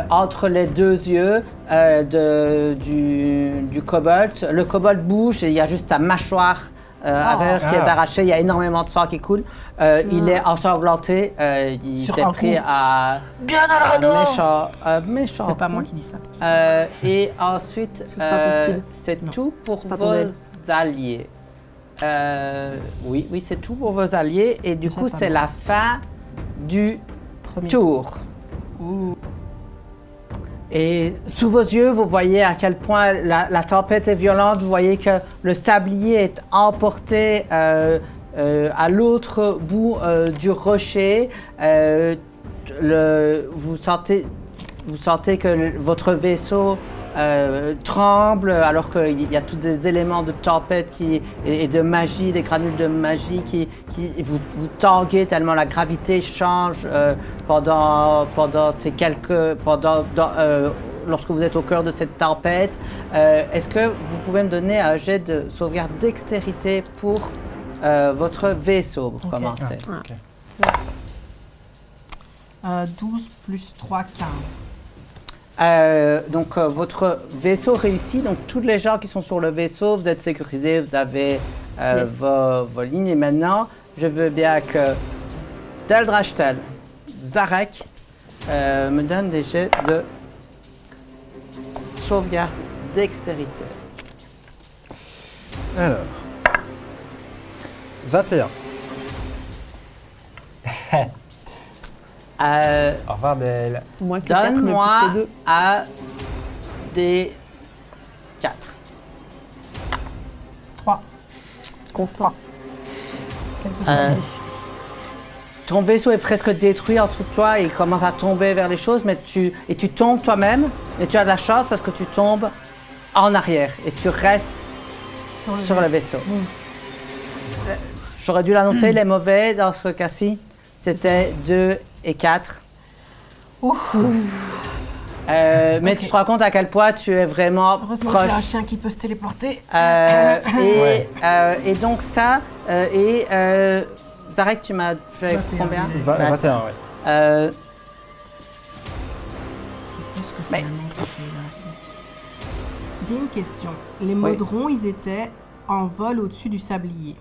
entre les deux yeux du kobold. Le kobold bouge et il y a juste sa mâchoire arrière qui est arrachée. Il y a énormément de sang qui coule. Il est ensanglanté. Il Sur s'est un pris coup. à Bien, méchant. C'est pas moi qui dis ça. Et ensuite, C'est pas ton style. c'est tout pour pas ton vos aile. alliés. Oui, c'est tout pour vos alliés. Et du coup, pas c'est mal. la fin du Premier tour. Ouh. Et sous vos yeux, vous voyez à quel point la tempête est violente. Vous voyez que le sablier est emporté à l'autre bout du rocher. vous sentez que votre vaisseau tremble alors qu'il y a tous des éléments de tempête et de magie, des granules de magie qui vous tanguez tellement la gravité change lorsque vous êtes au cœur de cette tempête. Est-ce que vous pouvez me donner un jet de sauvegarde dextérité pour votre vaisseau pour commencer? Ok. 12 plus 3, 15. Donc votre vaisseau réussit, donc tous les gens qui sont sur le vaisseau, vous êtes sécurisés, vous avez vos lignes. Et maintenant, je veux bien que Teldrachtel, Zarek me donnent des jets de sauvegarde dextérité. Alors, 21. Au revoir, Belle. Moins que 4, mais Donne-moi plus que 2. à des 4. 3. Constant. Quelque chose. Ton vaisseau est presque détruit en dessous de toi et il commence à tomber vers les choses, mais tu tombes toi-même, et tu as de la chance parce que tu tombes en arrière et tu restes sur le vaisseau. J'aurais dû l'annoncer, les mauvais dans ce cas-ci, c'était 2 et 4. Mais tu te rends compte à quel point tu es vraiment Heureusement proche. qu'il y a un chien qui peut se téléporter. Et donc ça, Zarek, tu m'as fait 21, combien? 21, oui. Euh, Mais- J'ai une question. Les Modrons, ils étaient en vol au-dessus du sablier.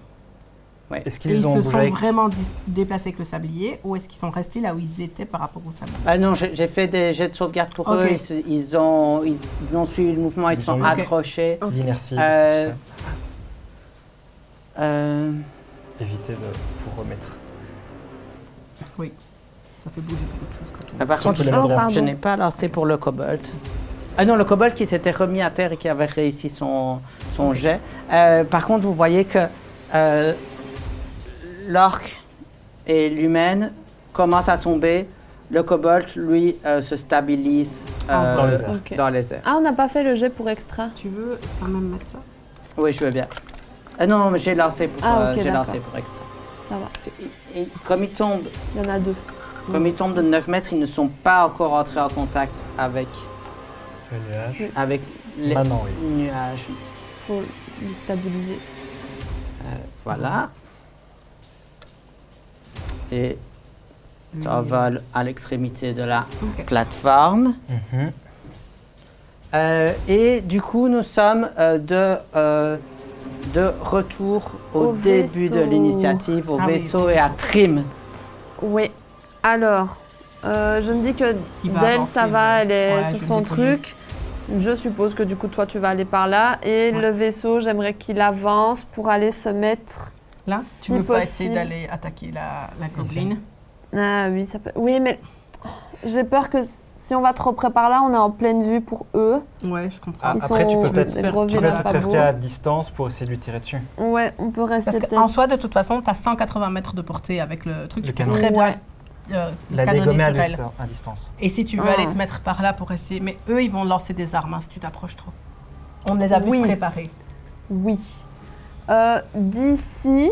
Est-ce Et qu'ils ils ont se bougé sont avec... vraiment déplacés avec le sablier ou est-ce qu'ils sont restés là où ils étaient par rapport au sablier? Ah non, j'ai fait des jets de sauvegarde pour eux. Ok. Ils ont suivi le mouvement, ils Ils sont ont- accrochés. L'inertie, tout Euh, ça. Euh, Évitez de vous remettre. Oui. Ça fait bouger beaucoup de choses quand on... par Surtout contre, les je, Modrons. pardon. je n'ai pas lancé pour le kobold. Ah non, le kobold qui s'était remis à terre et qui avait réussi son jet. Par contre, vous voyez que l'orque et l'humaine commencent à tomber. Le kobold, lui, se stabilise Dans les airs. Ok. dans les airs. Ah, on n'a pas fait le jet pour extra. Tu veux quand même mettre ça? Oui, je veux bien. Non, mais j'ai lancé pour, Ah, ok, j'ai d'accord. lancé pour extra. Ça va. Comme ils tombent, Il y en a 2. de 9 mètres, ils ne sont pas encore entrés en contact avec Le nuage. les Maintenant, oui. nuages. Faut le stabiliser. Voilà. Et tu envoles à l'extrémité de la Ok. plateforme. Mhm. Et du coup, nous sommes de retour au début de vaisseau. l'initiative, au Ah oui, vaisseau au et à vaisseau. Trim. Oui. Alors, je me dis que Il va Del, avancer, ça va, elle est ouais, sur je vais son le déployer. truc. Je suppose que du coup, toi, tu vas aller par là. Et Ouais. le vaisseau, j'aimerais qu'il avance pour aller se mettre... Là, Si tu veux pas essayer possible. d'aller attaquer la gobeline? Ah oui, ça peut... Oui, mais j'ai peur que si on va trop près par là, on est en pleine vue pour eux. Ouais, je comprends. Ah, qui après, tu sont peux peut-être des gros tu vilains peux pas rester beaux. à distance pour essayer de lui tirer dessus. Ouais, on peut rester Parce peut-être... qu'en soi, de toute façon, tu as 180 mètres de portée avec le truc. Le Tu peux canon. très bien Ouais. La canonner dégommer à, sur elle. à distance. Et si tu veux Ah. aller te mettre par là pour essayer... Mais eux, ils vont lancer des armes hein, si tu t'approches trop. On les a vus Oui. se préparer. Oui. D'ici,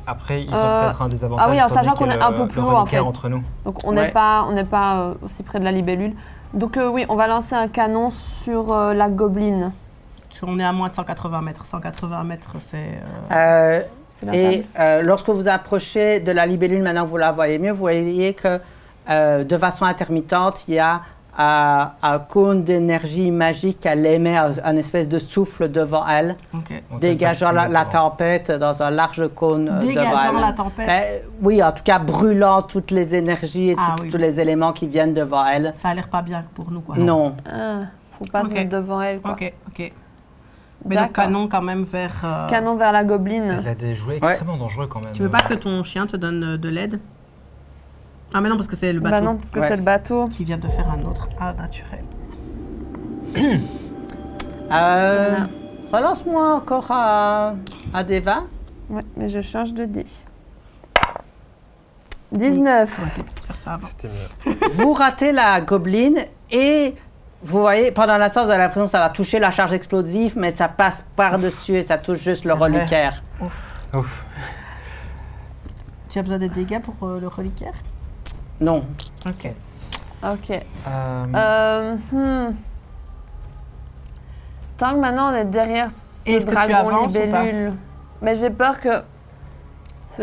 Après, ils ont Euh, peut-être un désavantage. ah oui, en étant sachant donné qu'on que est un peu le plus haut, en reliquaire fait. entre nous. donc on Ouais. n'est pas aussi près de la libellule. Donc oui, on va lancer un canon sur la gobeline. On est à moins de 180 mètres. 180 mètres, c'est... C'est la Et table. lorsque vous approchez de la libellule, maintenant que vous la voyez mieux, vous voyez que de façon intermittente, il y a un cône d'énergie magique qu'elle émet, un espèce de souffle devant elle, Ok. Donc, dégageant elle passe la devant. tempête dans un large cône devant Dégageant elle. la tempête. Ben, oui, en tout cas, brûlant toutes les énergies et Ah oui. tous les éléments qui viennent devant elle. Ça a l'air pas bien pour nous, quoi. Non. Ah, faut pas Ok. se mettre devant elle, quoi. Ok, ok. Mais le D'accord. canon quand même vers... Canon vers la gobeline. Elle a des jouets extrêmement dangereux quand même. Tu veux pas que ton chien te donne de l'aide? Ah mais non, parce que c'est le bateau Bah non, parce que Ouais. c'est le bateau. qui vient de faire un autre A naturel. Voilà. Relance-moi encore à des 20. Ouais, mais je change de dé. 19. On va peut-être faire ça avant. C'était mieux. Vous ratez la gobeline et vous voyez, pendant l'instant, vous avez l'impression que ça va toucher la charge explosive, mais ça passe par-dessus et ça touche juste le C'est vrai. reliquaire. Ouf. Tu as besoin de dégâts pour le reliquaire? Non. Ok. Ok. Tant que maintenant on est derrière ce Est-ce que tu dragon avances ou pas? libellule, mais j'ai peur que...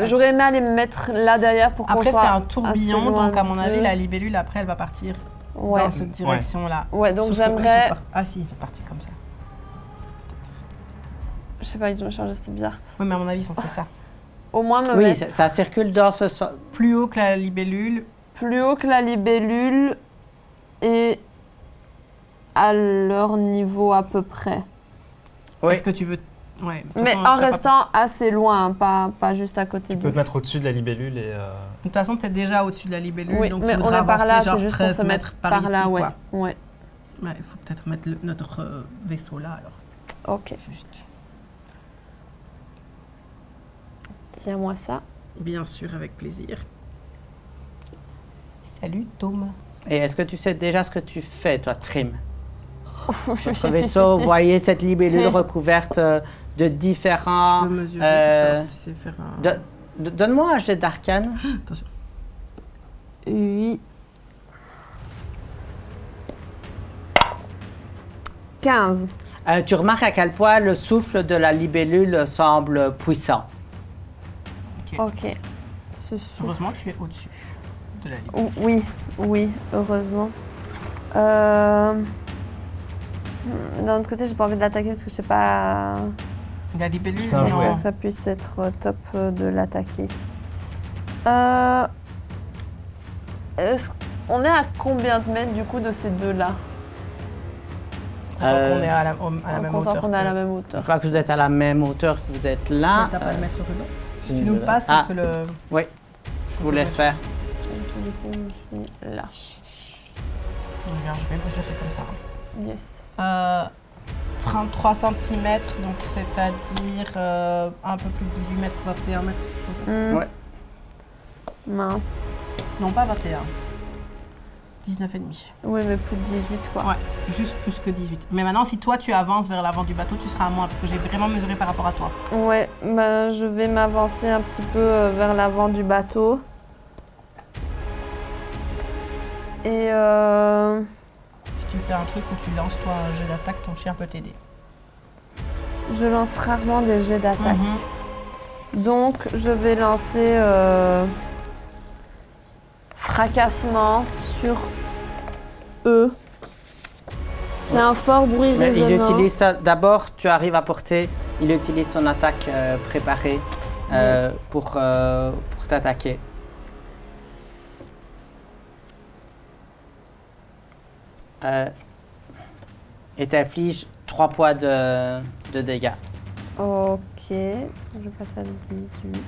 J'aurais aimé aller me mettre là derrière pour qu'on Après, soit c'est un assez tourbillon, loin donc à mon d'eux. avis, la libellule, après, elle va partir Ouais. dans cette direction-là. Ouais, donc Sauf que eux, ils j'aimerais... sont Ah si, ils sont partis comme ça. Je sais pas, ils ont changé, c'est bizarre. Oui, mais à mon avis, ils ont fait ça. Au moins me Oui, mettre ça circule dans ce sens. Plus haut que la libellule. plus haut que la libellule et à leur niveau à peu près. Oui. Est-ce que tu veux... Ouais. De toute Mais façon, en tu vas pas- restant assez loin, hein, pas juste à côté Tu peux d'eux. te mettre au-dessus de la libellule et... De toute façon, tu es déjà au-dessus de la libellule, Oui, donc mais tu on voudras est par là, avancer c'est genre juste pour 13 se mètres mettre par par ici, là, quoi. ouais. Ouais, Ouais, il faut peut-être mettre notre vaisseau là, alors. ok. Juste. Tiens-moi ça. Bien sûr, avec plaisir. Salut, Tom. Et est-ce que tu sais déjà ce que tu fais, toi, Trim? Je Votre vaisseau, vous voyez cette libellule recouverte de différents... Je veux mesurer pour savoir si tu sais faire un... Donne-moi un jet d'arcane. Attention. Oui. 15. Tu remarques à quel point le souffle de la libellule semble puissant. Ok. Ce souffle. Heureusement, tu es au-dessus de la libellule. Oui, oui, heureusement. D'un autre côté, j'ai pas envie de l'attaquer parce que je sais pas... La libellule, C'est un Je jouet. pense que ça puisse être top de l'attaquer. On est à combien de mètres du coup de ces deux-là? On est à la En même comptant hauteur. qu'on est à la que- même Une hauteur. fois que vous êtes à la même hauteur que vous êtes là, T'as pas de mètre ruban? Si Tu nous le passes, Ah. on peut le... je vous laisse faire. Du coup, je suis là. Regarde, je vais mesurer comme ça. Yes. 33 cm, donc c'est-à-dire un peu plus de 18 mètres, 21 mètres. Ouais. Mince. Non, pas 21. 19,5. Oui, mais plus de 18 quoi. Ouais, juste plus que 18. Mais maintenant, si toi tu avances vers l'avant du bateau, tu seras à moins parce que j'ai vraiment mesuré par rapport à toi. Ouais, bah, je vais m'avancer un petit peu vers l'avant du bateau. Et Si tu fais un truc où tu lances toi un jet d'attaque, ton chien peut t'aider. je lance rarement des jets d'attaque. Donc, je vais lancer fracassement sur eux. C'est un fort bruit Mais il résonnant. utilise ça. D'abord, tu arrives à porter. Il utilise son attaque préparée Yes. pour t'attaquer. Et t'inflige 3 points de dégâts. Ok, je passe à 18.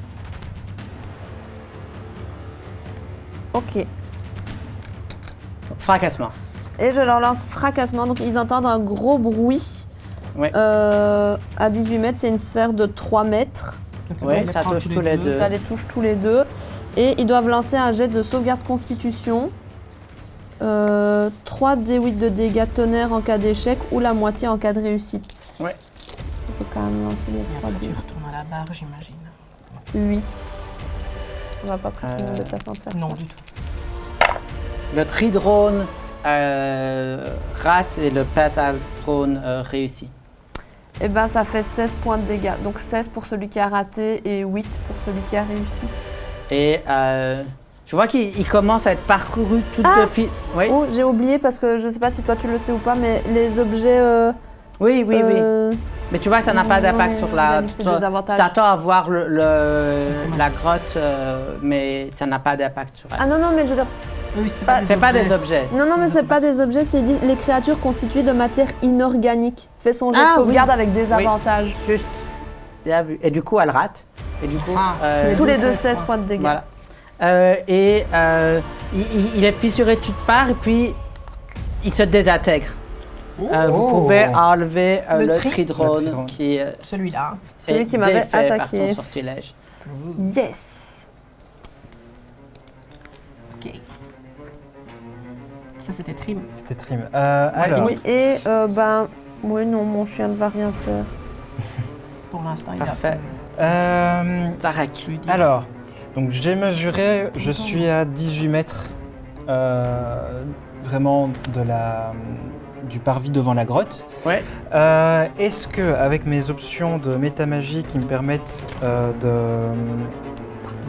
Ok. Fracassement. Et je leur lance fracassement, donc ils entendent un gros bruit. Ouais. À 18 mètres, c'est une sphère de 3 mètres. Donc, Ouais, on les ça prend touche tous les deux. Ça les touche tous les deux. Et ils doivent lancer un jet de sauvegarde constitution. 3 D8 de dégâts tonnerre en cas d'échec ou la moitié en cas de réussite. Ouais. On peut quand même lancer les Et 3 après, tu D8. retournes à la barre, j'imagine. Oui. Ça va pas prendre de déplacement de faire Non, ça. du tout. Le tridrone rate et le pentathrone réussit. Et ben ça fait 16 points de dégâts. Donc 16 pour celui qui a raté et 8 pour celui qui a réussi. Et je vois qu'il commence à être parcouru tout de suite. Oui. Oh, j'ai oublié parce que je sais pas si toi tu le sais ou pas, mais les objets... Oui. Mais tu vois, ça n'a pas d'impact sur la... C'est des avantages. T'attends à voir la grotte, mais ça n'a pas d'impact sur elle. Ah non, non, mais je veux dire... Oui, c'est Pas- pas, C'est pas des objets. Non, non, mais c'est pas des objets, c'est dit les créatures constituées de matière inorganique. Fais son jet Ah, de sauvegarde oui. avec des Oui. avantages. Juste. Bien vu. Et du coup, elle rate. Et du coup, C'est Tous les deux 16 16 points. points de dégâts. voilà. Il est fissuré de toutes parts et puis il se désintègre. Vous pouvez enlever Le le tri- tridrone Le tridrone. qui Celui-là. Celui est qui m'avait défait attaqué. par ton sortilège. Yes. Ça, c'était Trim. C'était Trim. Alors, Oui, et oui, non, mon chien ne va rien faire. Pour l'instant, il Parfait. Zarek. alors, donc j'ai mesuré, je suis à 18 mètres, vraiment du parvis devant la grotte. Ouais. Est-ce que, avec mes options de métamagie qui me permettent de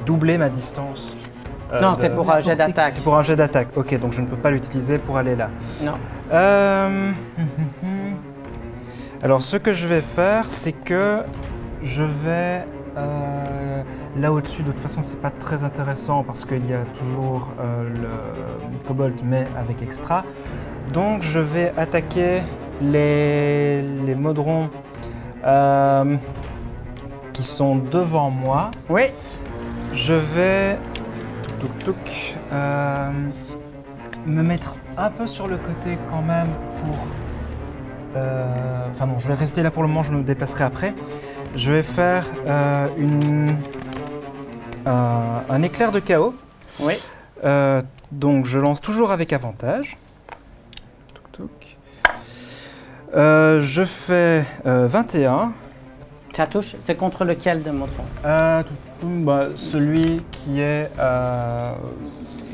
doubler ma distance, Non, c'est pour un jet d'attaque. c'est pour un jet d'attaque. Ok, donc je ne peux pas l'utiliser pour aller là. Non. Alors, ce que je vais faire, c'est que je vais là au-dessus. De toute façon, c'est pas très intéressant parce qu'il y a toujours le kobold, mais avec extra. Donc, je vais attaquer les modrons qui sont devant moi. Oui. Je vais me mettre un peu sur le côté quand même pour... Enfin non, je vais rester là pour le moment, je me déplacerai après. Je vais faire un éclair de chaos. Oui. Donc je lance toujours avec avantage. Je fais 21. Ça touche. C'est contre lequel de mon tronc? Celui qui est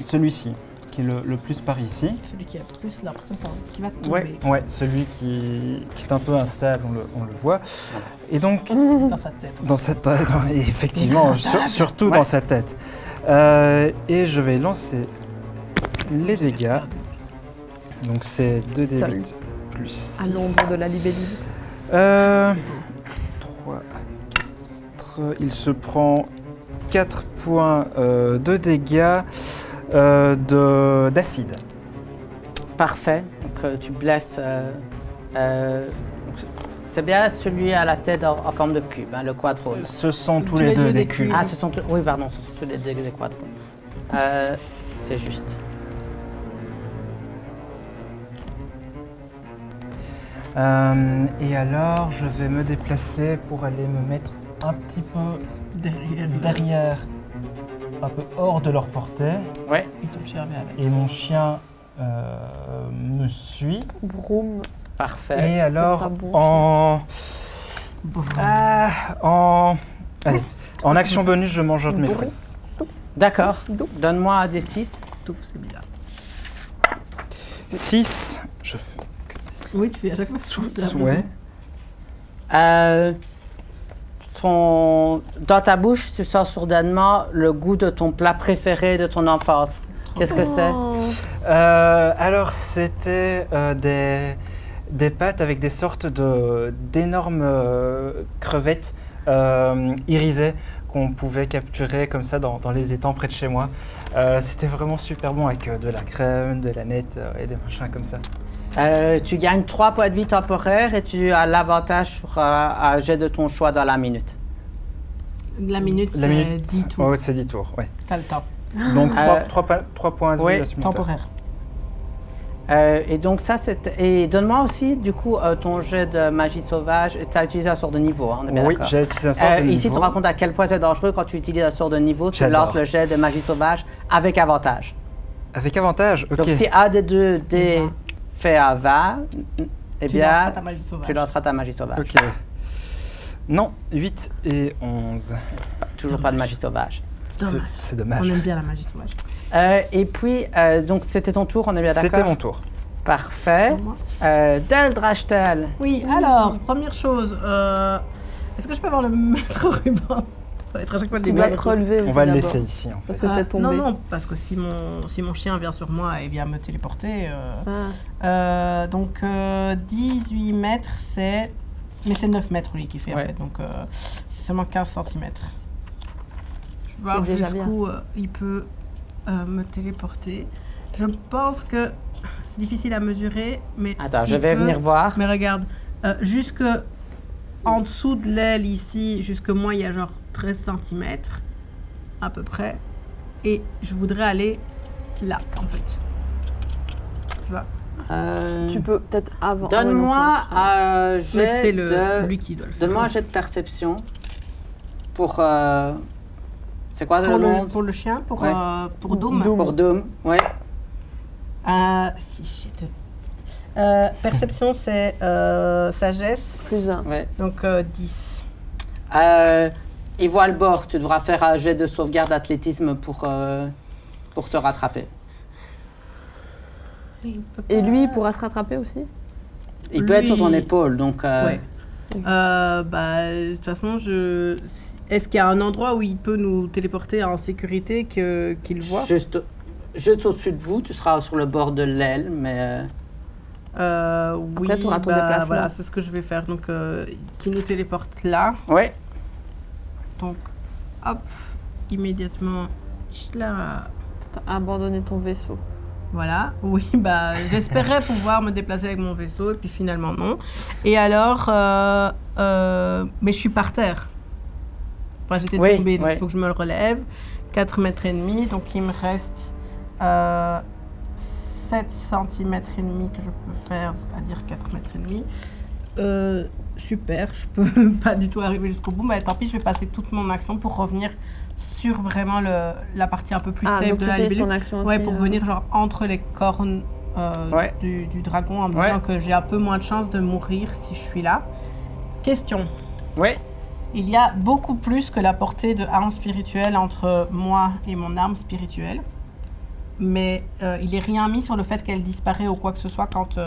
celui-ci, qui est le plus par ici. Celui qui a plus l'impression qui va tomber. Ouais. Ouais, celui qui est un peu instable, on le voit. Et donc, Dans sa tête. dans cette tête, effectivement, surtout Ouais. dans sa tête. Et je vais lancer les dégâts. Donc c'est 2d8 plus À 6. l'ombre de la libellule. 3, 4, il se prend 4 points de dégâts d'acide. Parfait. Donc tu blesses. C'est bien celui à la tête en forme de cube, hein, le quadrone. Ce sont tous les deux des cubes. Ah, oui, pardon, ce sont tous les deux des quadrones. C'est juste. Et alors, je vais me déplacer pour aller me mettre un petit peu derrière, un peu hors de leur portée. Ouais. Et ton chien vient avec. Et mon chien me suit. Broum. Parfait. Et alors, sera bon, en action bonus, je mange un de mes fruits. D'accord. Donne-moi un D6. Tout, c'est bizarre. 6. Je fais Oui, tu fais à chaque fois souffle. ouais. Dans ta bouche, tu sens soudainement le goût de ton plat préféré de ton enfance. Qu'est-ce que c'est? Oh. Alors, c'était des pâtes avec des sortes d'énormes crevettes irisées qu'on pouvait capturer comme ça dans les étangs près de chez moi. C'était vraiment super bon avec de la crème, de la nette et des machins comme ça. Tu gagnes 3 points de vie temporaires et tu as l'avantage sur un jet de ton choix dans la minute. La minute, La c'est minute, 10 tours. ouais, c'est 10 tours, ouais. T'as le temps. Donc 3 points de oui, vie supplémentaires. Temporaire. Et donc ça, c'est... Et donne-moi aussi, du coup, ton jet de magie sauvage. Tu as utilisé un sort de niveau, hein, on est bien Oui, d'accord? j'ai utilisé un sort de niveau. Ici, tu te rends compte à quel point c'est dangereux quand tu utilises un sort de niveau. Tu J'adore. lances le jet de magie sauvage avec avantage. Avec avantage, ok. Donc si un des deux dés fait un 20, eh Tu bien, lanceras ta magie sauvage. tu lanceras ta magie sauvage. Ok. Non, 8 et 11. Toujours pas de magie sauvage. Dommage. C'est On dommage. aime bien la magie sauvage. Et puis, donc c'était ton tour, on est bien d'accord? C'était mon tour. Parfait. Moi. Deldrachtel. Oui, alors, première chose, est-ce que je peux avoir le maître au ruban? Ça va être à chaque fois le Tu début. dois te relever aussi. On va le d'abord, laisser ici en fait. Parce que c'est tombé. Non, non, parce que si mon chien vient sur moi et vient me téléporter... donc, 18 mètres, c'est... Mais c'est 9 mètres, lui, qui fait, Ouais. en fait. Donc, c'est seulement 15 cm. Je vais voir C'est déjà jusqu'où il peut me téléporter. Je pense que c'est difficile à mesurer, mais... Attends, je il vais peut- venir voir. Mais regarde, jusque en dessous de l'aile, ici, jusque moi, il y a genre 13 cm, à peu près. Et je voudrais aller là, en fait. Tu vois? Tu peux peut-être avant. Donne-moi un Mais jet c'est de... lui qui doit le faire. Donne-moi un jet de perception pour... c'est quoi le Pour nom? le chien, pour Ouais. Doom. Doom. Pour Doom, ouais. Perception, c'est sagesse. Plus 1. Ouais. Donc 10. Il voit le bord. Tu devras faire un jet de sauvegarde d'athlétisme pour te rattraper. Et lui, il pourra se rattraper aussi? Il peut être sur ton Lui- épaule, donc... Ouais. De toute façon, est-ce qu'il y a un endroit où il peut nous téléporter en sécurité qu'il voit? Juste au-dessus de vous, tu seras sur le bord de l'aile, mais... Oui, Après, t'auras ton déplacement. voilà, c'est ce que je vais faire. Donc, qui nous téléporte là. Ouais. Donc, hop, immédiatement, là. T'as abandonné ton vaisseau. Voilà, oui, j'espérais pouvoir me déplacer avec mon vaisseau, et puis finalement non. Et alors, mais je suis par terre. Enfin, j'étais Oui, tombée, donc il oui. faut que je me le relève. 4 mètres et demi, donc il me reste 7 cm et demi que je peux faire, c'est-à-dire 4 mètres et demi. Super, je peux pas du tout arriver jusqu'au bout, mais tant pis, je vais passer toute mon action pour revenir sur vraiment la partie un peu plus safe donc de tu la utilises libellule. ton action aussi. Ouais, pour venir genre entre les cornes Ouais. du dragon en me Ouais. disant que j'ai un peu moins de chances de mourir si je suis là. Question. Ouais. Il y a beaucoup plus que la portée de arme spirituelle entre moi et mon arme spirituelle. Mais il n'est rien mis sur le fait qu'elle disparaît ou quoi que ce soit quand Une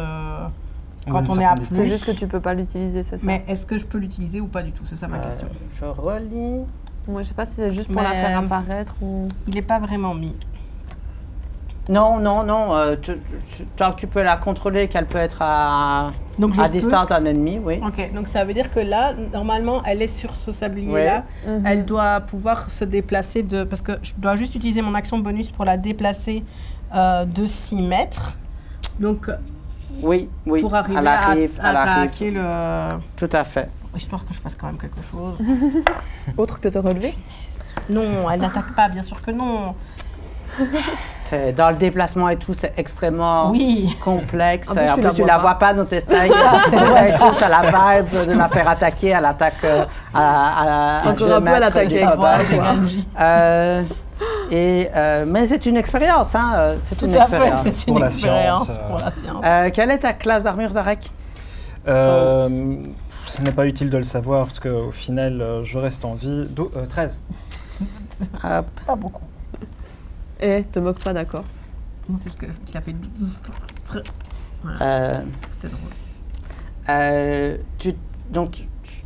on est à certaine plus. distance. C'est juste que tu peux pas l'utiliser, c'est ça? Mais est-ce que je peux l'utiliser ou pas du tout? C'est ça ma question. Je relis. Moi, je sais pas si c'est juste pour la Mais- faire apparaître ou... Il n'est pas vraiment mis. Non. Tant que tu peux la contrôler, qu'elle peut être à Donc je peux- distance d'un ennemi, oui. Ok, donc ça veut dire que là, normalement, elle est sur ce sablier-là. Mhm. Elle doit pouvoir se déplacer de... Parce que je dois juste utiliser mon action bonus pour la déplacer de 6 mètres. Donc, Oui, oui. pour arriver elle arrive, à elle arrive. attaquer le... Tout à fait. Histoire que je fasse quand même quelque chose. Autre que te relever? Non, elle n'attaque pas, bien sûr que non. Dans le déplacement et tout, c'est extrêmement Oui. complexe. En plus, En tu plus, la tu vois la pas. vois pas, donc tu essaies à la vibe de la faire attaquer. Elle attaque à Encore 2 un peu, elle mètres attaque des avec combats. ça, quoi. Mais c'est une expérience, hein. C'est Tout une à fait, expérience. c'est une Pour la expérience science, pour la science. Quelle est ta classe d'armure, Zarek? Ce n'est pas utile de le savoir parce qu'au final, je reste en vie. 13. Hop. Pas beaucoup. Eh, te moque pas, d'accord? Non, c'est parce qu'il a fait 12. Euh, C'était drôle.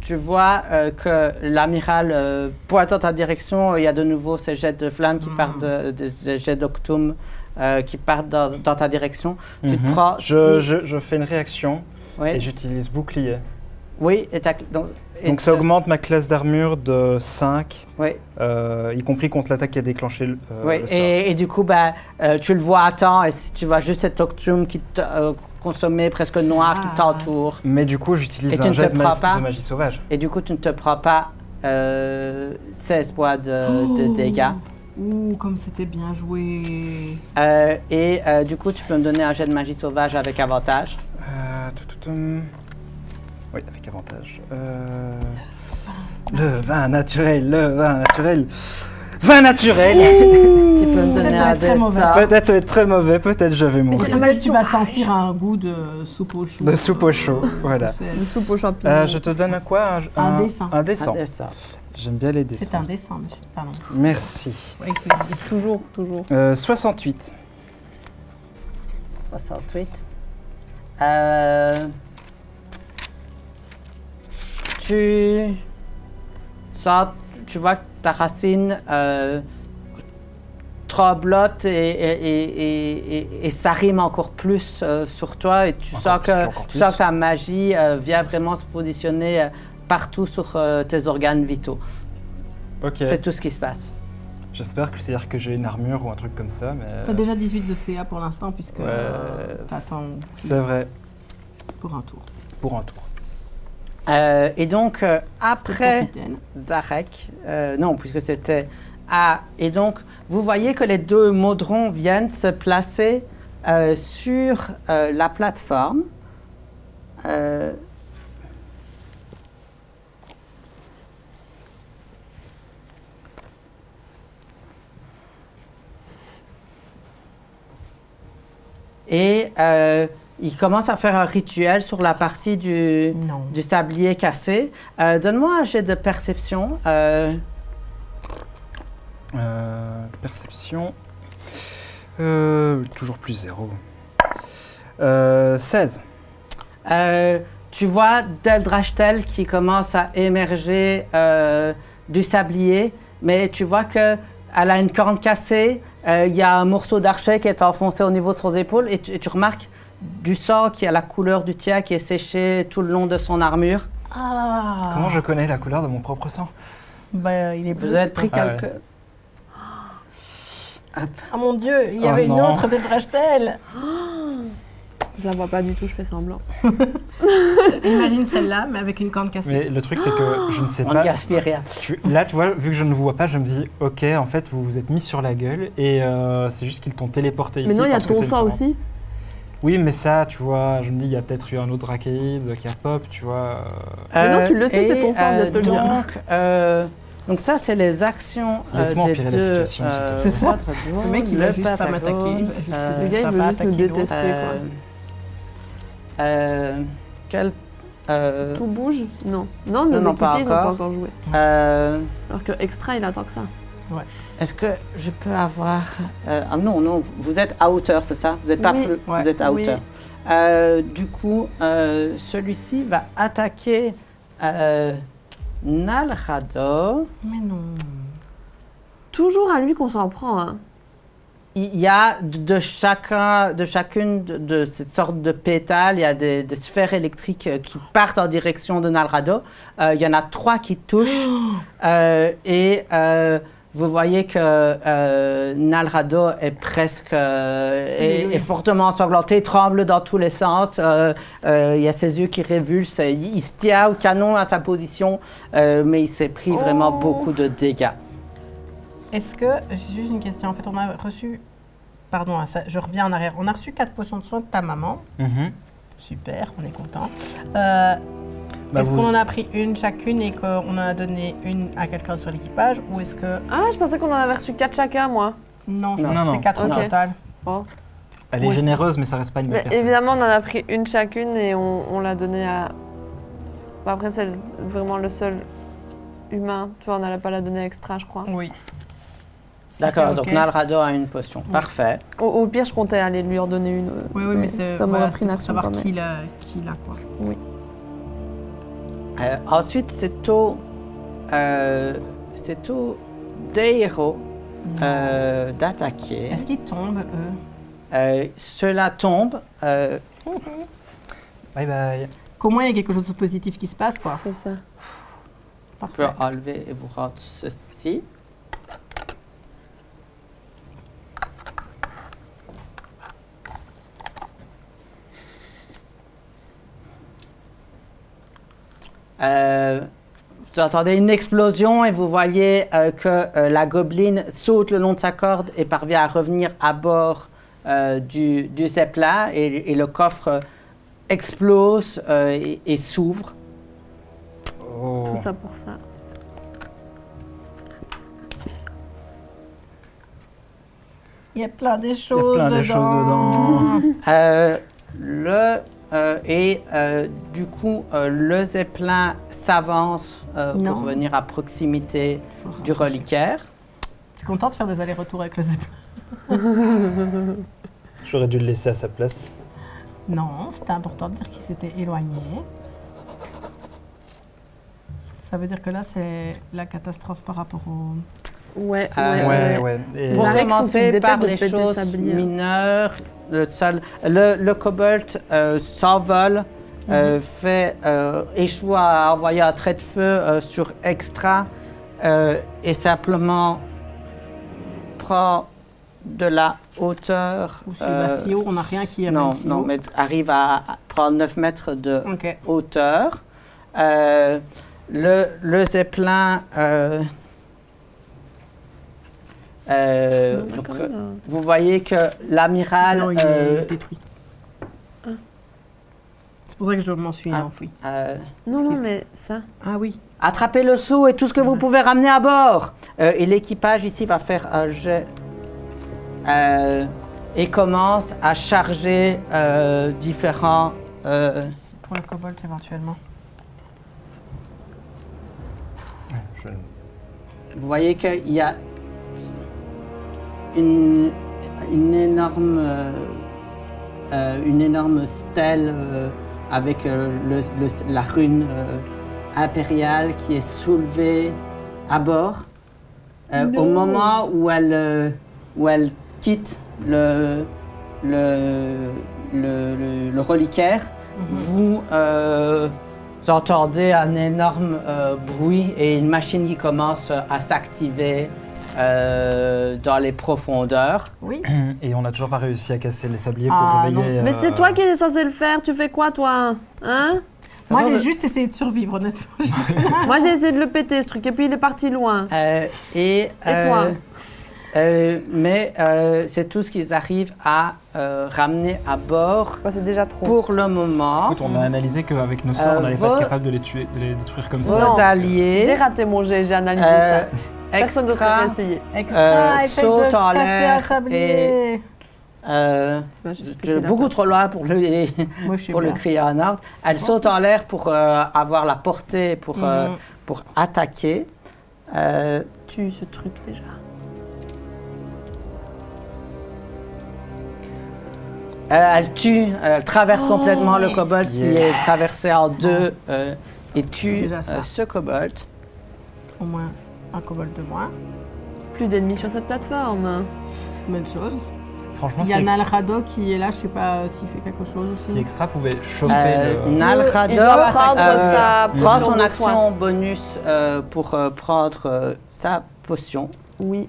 tu vois que l'amiral pointe en ta direction. Il y a de nouveau ces jets de flammes qui partent, des jets d'octum qui partent dans ta direction. Tu te prends... Je fais une réaction Oui, et j'utilise bouclier. oui, Donc ça augmente ma classe d'armure de 5, Oui, y compris contre l'attaque qui a déclenché oui. le sort. Et du coup, tu le vois à temps et si tu vois juste cet octum qui consommé presque noir qui t'entoure. Mais du coup, Et j'utilise tu un ne jet te de, prends pas de magie sauvage. Et du coup, tu ne te prends pas 16 points de dégâts. Ouh, comme c'était bien joué. Du coup, tu peux me donner un jet de magie sauvage avec avantage. Oui, avec avantage. Le vin naturel, le vin naturel. Vin naturel. Tu peux me donner ça va un être très dé mauvais. ça. Peut-être ça va être très mauvais, peut-être je vais mourir. Peut-être tu vas sentir un goût de soupe au chou. De soupe au chaud, voilà. Une soupe aux champignons. Je te donne quoi Un dessin. Un dessin. Un dé ça. J'aime bien les C'est dessins. un dessin, monsieur. Pardon. Merci. Avec plaisir. Toujours, toujours. 68. 68. Tu vois que ta racine tremblote et s'arrime encore plus sur toi et tu sens que sa magie vient vraiment se positionner partout sur tes organes vitaux. Ok. C'est tout ce qui se passe. J'espère que c'est-à-dire que j'ai une armure ou un truc comme ça, mais... T'as déjà 18 de CA pour l'instant, puisque Ouais, t'attends c'est vrai, pour un tour. pour un tour. Et donc, après Capitaine. Zarek, non, puisque c'était A. Et donc, vous voyez que les deux modrons viennent se placer sur la plateforme. et il commence à faire un rituel sur la partie du sablier cassé. Donne-moi un jet de perception. Perception. Toujours plus 0. 16. Tu vois Deldrashtel qui commence à émerger du sablier, mais tu vois qu'elle a une corne cassée, il y a un morceau d'archet qui est enfoncé au niveau de son épaule, et tu remarques du sang qui a la couleur du tien qui est séché tout le long de son armure. Ah. Comment je connais la couleur de mon propre sang? Bah, il est bleu. Vous avez pris Ah quelques... Ah mon Dieu, il y avait une autre Deldrashtel. Je la vois pas du tout, je fais semblant. Imagine celle-là, mais avec une corne cassée. Mais le truc, c'est que je ne sais On ne pas. gaspille rien. Là, tu vois, vu que je ne vous vois pas, je me dis, ok, en fait, vous vous êtes mis sur la gueule et c'est juste qu'ils t'ont téléporté ici. Mais non, il y a parce que ton t'es le sang aussi. Oui, mais ça, tu vois, je me dis, il y a peut-être eu un autre Drakeid qui a pop, tu vois. Mais non, tu le sais, c'est ton sang, et, de te le dire. Donc ça, c'est les actions Laisse-moi des empirer la deux, situation, s'il te plaît. C'est ça. quadrillons, Le mec, il va juste pas Patagone, m'attaquer. Il va juste- Le gars, il ça veut va juste nous attaquer l'autre. détester, quoi. Quel... Tout bouge? Non. Non, nos non, pas équipiers, ils n'ont pas encore. encore joué. Alors que Extra, il attend que ça. Est-ce que je peux avoir... ah non, vous êtes à hauteur, c'est ça? Vous n'êtes pas Oui. plus... Ouais. Vous êtes à Oui. hauteur. Du coup, celui-ci va attaquer Nalrado. Mais non. Toujours à lui qu'on s'en prend, hein. Il y a de chacune de ces sortes de pétales, il y a des sphères électriques qui partent en direction de Nalrado. Il y en a 3 qui touchent. Et vous voyez que Nalrado est presque est fortement ensanglanté, tremble dans tous les sens. Il y a ses yeux qui révulsent. Il se tient au canon à sa position, mais il s'est pris vraiment beaucoup de dégâts. Est-ce que, j'ai juste une question, en fait, on a reçu, pardon, je reviens en arrière, on a reçu 4 potions de soin de ta maman. Super, on est content. Est-ce qu'on en a pris une chacune et qu'on en a donné une à quelqu'un sur l'équipage, ou est-ce que... Ah, je pensais qu'on en avait reçu 4 chacun, moi. Non, je Non, pense que non. c'était 4 Ok. au total. Bon. Elle est généreuse, mais ça reste pas une Mais belle personne. évidemment, on en a pris une chacune et on l'a donnée à... Bah, après, c'est vraiment le seul humain. Tu vois, on n'allait pas la donner à Extra, je crois. Oui. Si D'accord, c'est donc ok. Nalrado a une potion. Parfait. Au pire, je comptais aller lui en donner une. Oui, mais c'est ça m'aurait voilà, pris une pour action savoir quand même. qui l'a, quoi. Ensuite, c'est au Deiro d'attaquer. Est-ce qu'ils tombent, eux? Ceux-là tombent. Bye bye. Qu'au moins, il y a quelque chose de positif qui se passe, quoi. C'est ça. Je peux Parfait. enlever et vous rendre ceci. Vous entendez une explosion et vous voyez que la gobeline saute le long de sa corde et parvient à revenir à bord du Zeppelin et le coffre explose et s'ouvre. Oh. Tout ça pour ça. Il y a plein des Il y a choses plein de choses dedans. Du coup, le Zeppelin s'avance Non. pour venir à proximité du reliquaire. T'es content de faire des allers-retours avec le Zeppelin? J'aurais dû le laisser à sa place. Non, c'était important de dire qu'il s'était éloigné. Ça veut dire que là, c'est la catastrophe par rapport au... Ouais, Ouais. Et Pour Zarek, faut commencer qu'il se par dépêche de les péter choses sa blière. mineures, le kobold s'envole, échoue à envoyer un trait de feu sur Extra et simplement prend de la hauteur. Ou si il va si haut, on n'a rien qui amène Non, si non, haut. mais arrive à prendre 9 mètres de Ok. hauteur. Le Zeppelin... donc, vous voyez que l'amiral... Non, il est détruit. C'est pour ça que je m'en suis enfoui. Non, mais ça. Ah oui. attrapez le sou et tout ce que vous pouvez ramener à bord. Et l'équipage ici va faire un jet et commence à charger différents... Pour le kobold éventuellement. Vous voyez qu'il y a une énorme stèle avec la rune impériale qui est soulevée à bord. Au moment où elle quitte le reliquaire, vous entendez un énorme bruit et une machine qui commence à s'activer dans les profondeurs. Oui. Et on n'a toujours pas réussi à casser les sabliers Ah, pour réveiller... Mais c'est toi qui es censé le faire, tu fais quoi toi? Hein? Moi, j'ai juste essayé de survivre, honnêtement. Moi j'ai essayé de le péter ce truc et puis il est parti loin. Et toi? Mais c'est tout ce qu'ils arrivent à ramener à bord Bah, c'est déjà trop. pour le moment. Écoute, on a analysé qu'avec nos sorts, on n'allait pas être capable de les tuer, de les détruire comme ça. Vos J'ai alliés raté mon jet, j'ai analysé ça. Personne d'autre extra, n'a essayé. Extra, essaye saute de en casser un l'air sablier. Bah, beaucoup trop loin pour le Moi, je sais pour le bien. crier en ordre. Elle saute en l'air pour avoir la portée pour attaquer. Tue ce truc déjà. Elle tue, elle traverse complètement le kobold qui est traversé en deux et tue déjà ça. ce kobold. Au moins un kobold de moins. Plus d'ennemis sur cette plateforme. C'est une bonne chose. Franchement, Il y a Nalrado qui est là, je sais pas s'il fait quelque chose aussi. si Extra pouvait choper le... Nalrado Il doit prendre sa prend potion son de action soin. bonus pour prendre sa potion. Oui.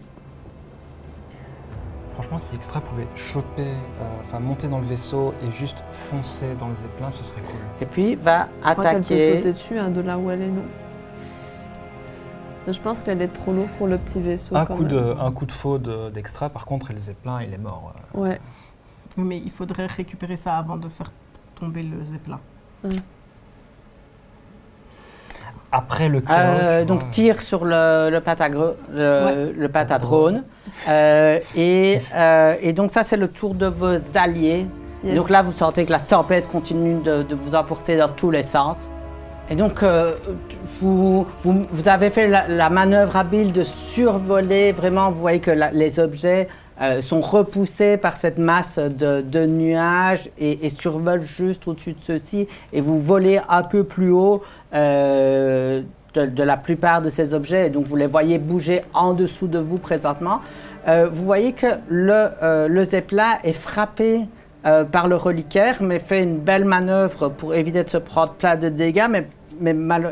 Franchement, si Extra pouvait choper, enfin monter dans le vaisseau et juste foncer dans les zeppelins, ce serait cool. Et puis va Je crois qu'elle peut sauter attaquer. dessus hein, de là où elle est, non? Je pense qu'elle est trop lourde pour le petit vaisseau. Un quand coup, même. un coup de faux d'Extra, par contre, et le zeppelin, il est mort. Ouais. Mais il faudrait récupérer ça avant de faire tomber le zeppelin. Après le chaos, tu Donc vois. tire sur le patadrone. Et donc ça c'est le tour de vos alliés. Yes. Donc là vous sentez que la tempête continue de vous emporter dans tous les sens. Et donc vous avez fait la manœuvre habile de survoler. Vraiment vous voyez que les objets sont repoussés par cette masse de nuages et survolent juste au-dessus de ceux-ci. Et vous volez un peu plus haut de la plupart de ces objets. Et donc vous les voyez bouger en dessous de vous présentement. Vous voyez que le zeppelin est frappé par le reliquaire, mais fait une belle manœuvre pour éviter de se prendre plein de dégâts,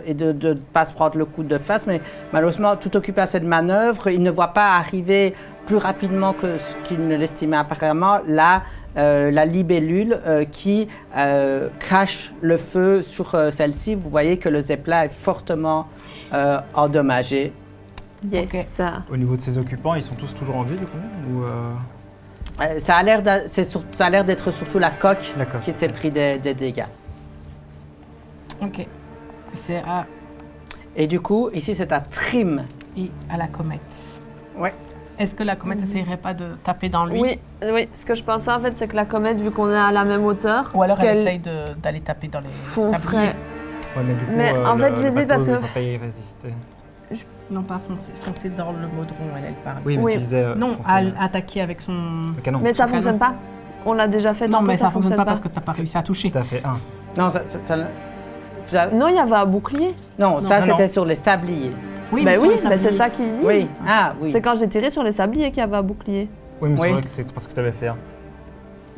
et de ne pas se prendre le coup de face. Mais malheureusement, tout occupé à cette manœuvre, il ne voit pas arriver plus rapidement que ce qu'il ne l'estimait apparemment la libellule qui crache le feu sur celle-ci. Vous voyez que le zeppelin est fortement endommagé. Yes. Ok. Au niveau de ses occupants, ils sont tous toujours en vie, du coup ou, Ça a l'air d'être surtout la coque La coque. qui s'est pris des dégâts. Ok. C'est à Et du coup, ici, c'est à Trim. la comète. Ouais. Est-ce que la comète essayerait pas de taper dans lui? Oui, ce que je pensais en fait, c'est que la comète, vu qu'on est à la même hauteur, Ou alors elle qu'elle essaye d'aller taper dans les sabliers. foncerait. Ouais, mais du coup, Mais en fait, j'hésite parce que- Il ne va pas y résister. Non, pas foncer dans le modron, elle parle. Oui, mais Oui. tu disais... Non, foncer à attaquer avec son... le canon. Mais ça Son fonctionne pas. On l'a déjà fait. Non, tantôt, mais ça fonctionne pas parce que t'as pas réussi à toucher. T'as fait un. Non, Non, il y avait un bouclier. non, Non, ça, non, c'était non. sur les sabliers. Oui, Bah sur oui, les bah sabliers. c'est ça qu'ils disent. Oui. Ah, oui. C'est quand j'ai tiré sur les sabliers qu'il y avait un bouclier. Oui, mais c'est Oui. vrai que c'est parce que tu avais fait un.